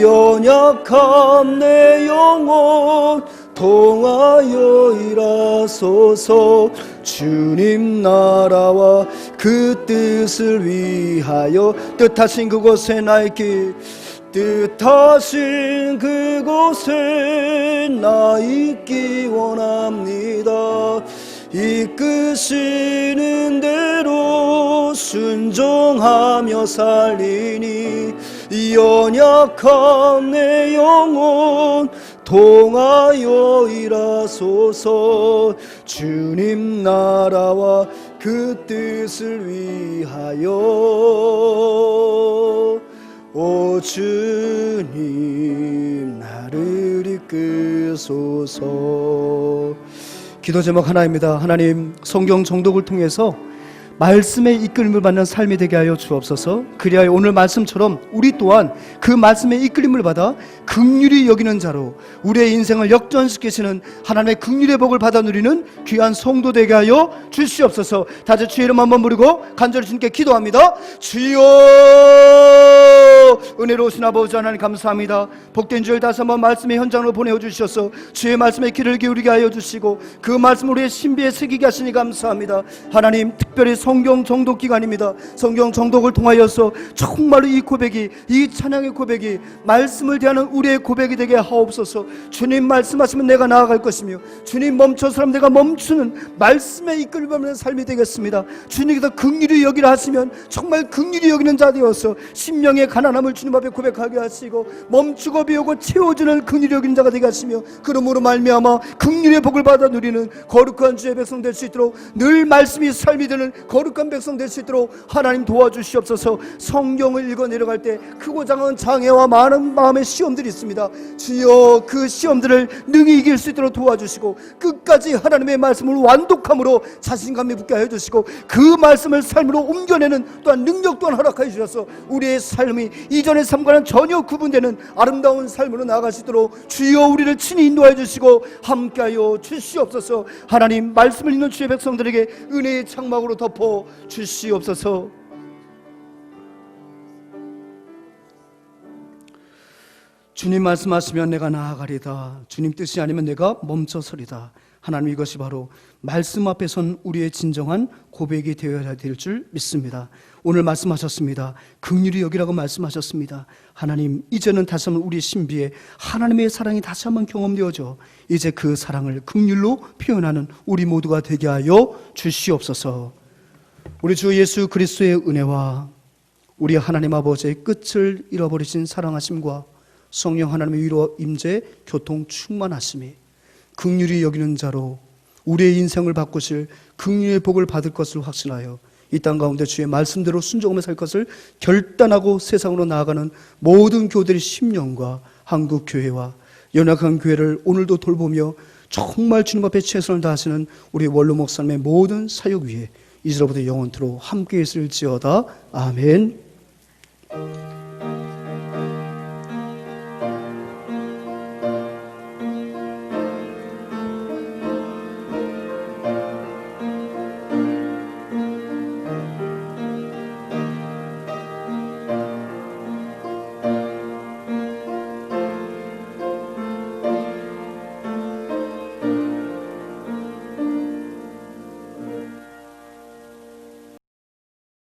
연약한 내 영혼 통하여 일하소서. 주님 나라와 그 뜻을 위하여 뜻하신 그곳에 나 있기 뜻하신 그곳에 나 있기 원합니다. 이끄시는 대로 순종하며 살리니 연약한 내 영혼 통하여 일하소서. 주님 나라와 그 뜻을 위하여 오 주님 나를 이끄소서. 기도 제목 하나입니다. 하나님, 성경 정독을 통해서 말씀의 이끌림을 받는 삶이 되게 하여 주옵소서. 그리하여 오늘 말씀처럼 우리 또한 그 말씀의 이끌림을 받아 긍휼히 여기는 자로 우리의 인생을 역전시키시는 하나님의 긍휼의 복을 받아 누리는 귀한 성도 되게 하여 주시옵소서. 다시 주의 이름 한번 부르고 간절히 주님께 기도합니다. 주여, 은혜로우신 아버지 하나님 감사합니다. 복된 주일 다시 한번 말씀의 현장으로 보내어 주셔서 주의 말씀에 귀를 기울이게 하여 주시고 그 말씀을 우리의 신비에 새기게 하시니 감사합니다. 하나님, 특별히 성경 정독 기간입니다. 성경 정독을 통하여서 정말로 이 고백이, 이 찬양의 고백이 말씀을 대하는 우리의 고백이 되게 하옵소서. 주님 말씀하시면 내가 나아갈 것이며 주님 멈춰서라면 내가 멈추는 말씀에 이끌리는 삶이 되겠습니다. 주님께서 긍휼히 여기라 하시면 정말 긍휼히 여기는 자 되어서 심령의 가난함을 주님 앞에 고백하게 하시고 멈추고 비우고 채워주는 긍휼히 여기는 자가 되게 하시며 그러므로 말미암아 긍휼의 복을 받아 누리는 거룩한 주의 백성 될 수 있도록 늘 말씀이 삶이 되는 거룩한 백성 될 수 있도록 하나님 도와주시옵소서. 성경을 읽어 내려갈 때 크고 작은 장애와 많은 마음의 시험들이 있습니다. 주여 그 시험들을 능히 이길 수 있도록 도와주시고 끝까지 하나님의 말씀을 완독함으로 자신감이 붙게 해주시고 그 말씀을 삶으로 옮겨내는 또한 능력 또한 허락해 주셔서 우리의 삶이 이전의 삶과는 전혀 구분되는 아름다운 삶으로 나아갈 수 있도록 주여 우리를 친히 인도해 주시고 함께하여 주시옵소서. 하나님 말씀을 읽는 주의 백성들에게 은혜의 장막으로 덮어 주시옵소서. 주님 말씀하시면 내가 나아가리다. 주님 뜻이 아니면 내가 멈춰서리다. 하나님 이것이 바로 말씀 앞에 선 우리의 진정한 고백이 되어야 될 줄 믿습니다. 오늘 말씀하셨습니다. 긍휼히 여기라고 말씀하셨습니다. 하나님 이제는 다시 한번 우리 신비에 하나님의 사랑이 다시 한번 경험되어져 이제 그 사랑을 긍휼로 표현하는 우리 모두가 되게 하여 주시옵소서. 우리 주 예수 그리스도의 은혜와 우리 하나님 아버지의 끝을 잃어버리신 사랑하심과 성령 하나님의 위로 임재 교통 충만하심이 긍휼히 여기는 자로 우리의 인생을 바꾸실 긍휼의 복을 받을 것을 확신하여 이 땅 가운데 주의 말씀대로 순종하며 살 것을 결단하고 세상으로 나아가는 모든 교들의 심령과 한국 교회와 연약한 교회를 오늘도 돌보며 정말 주님 앞에 최선을 다하시는 우리 원로 목사님의 모든 사역 위에 이제로부터 영원토록 함께 있을지어다. 아멘.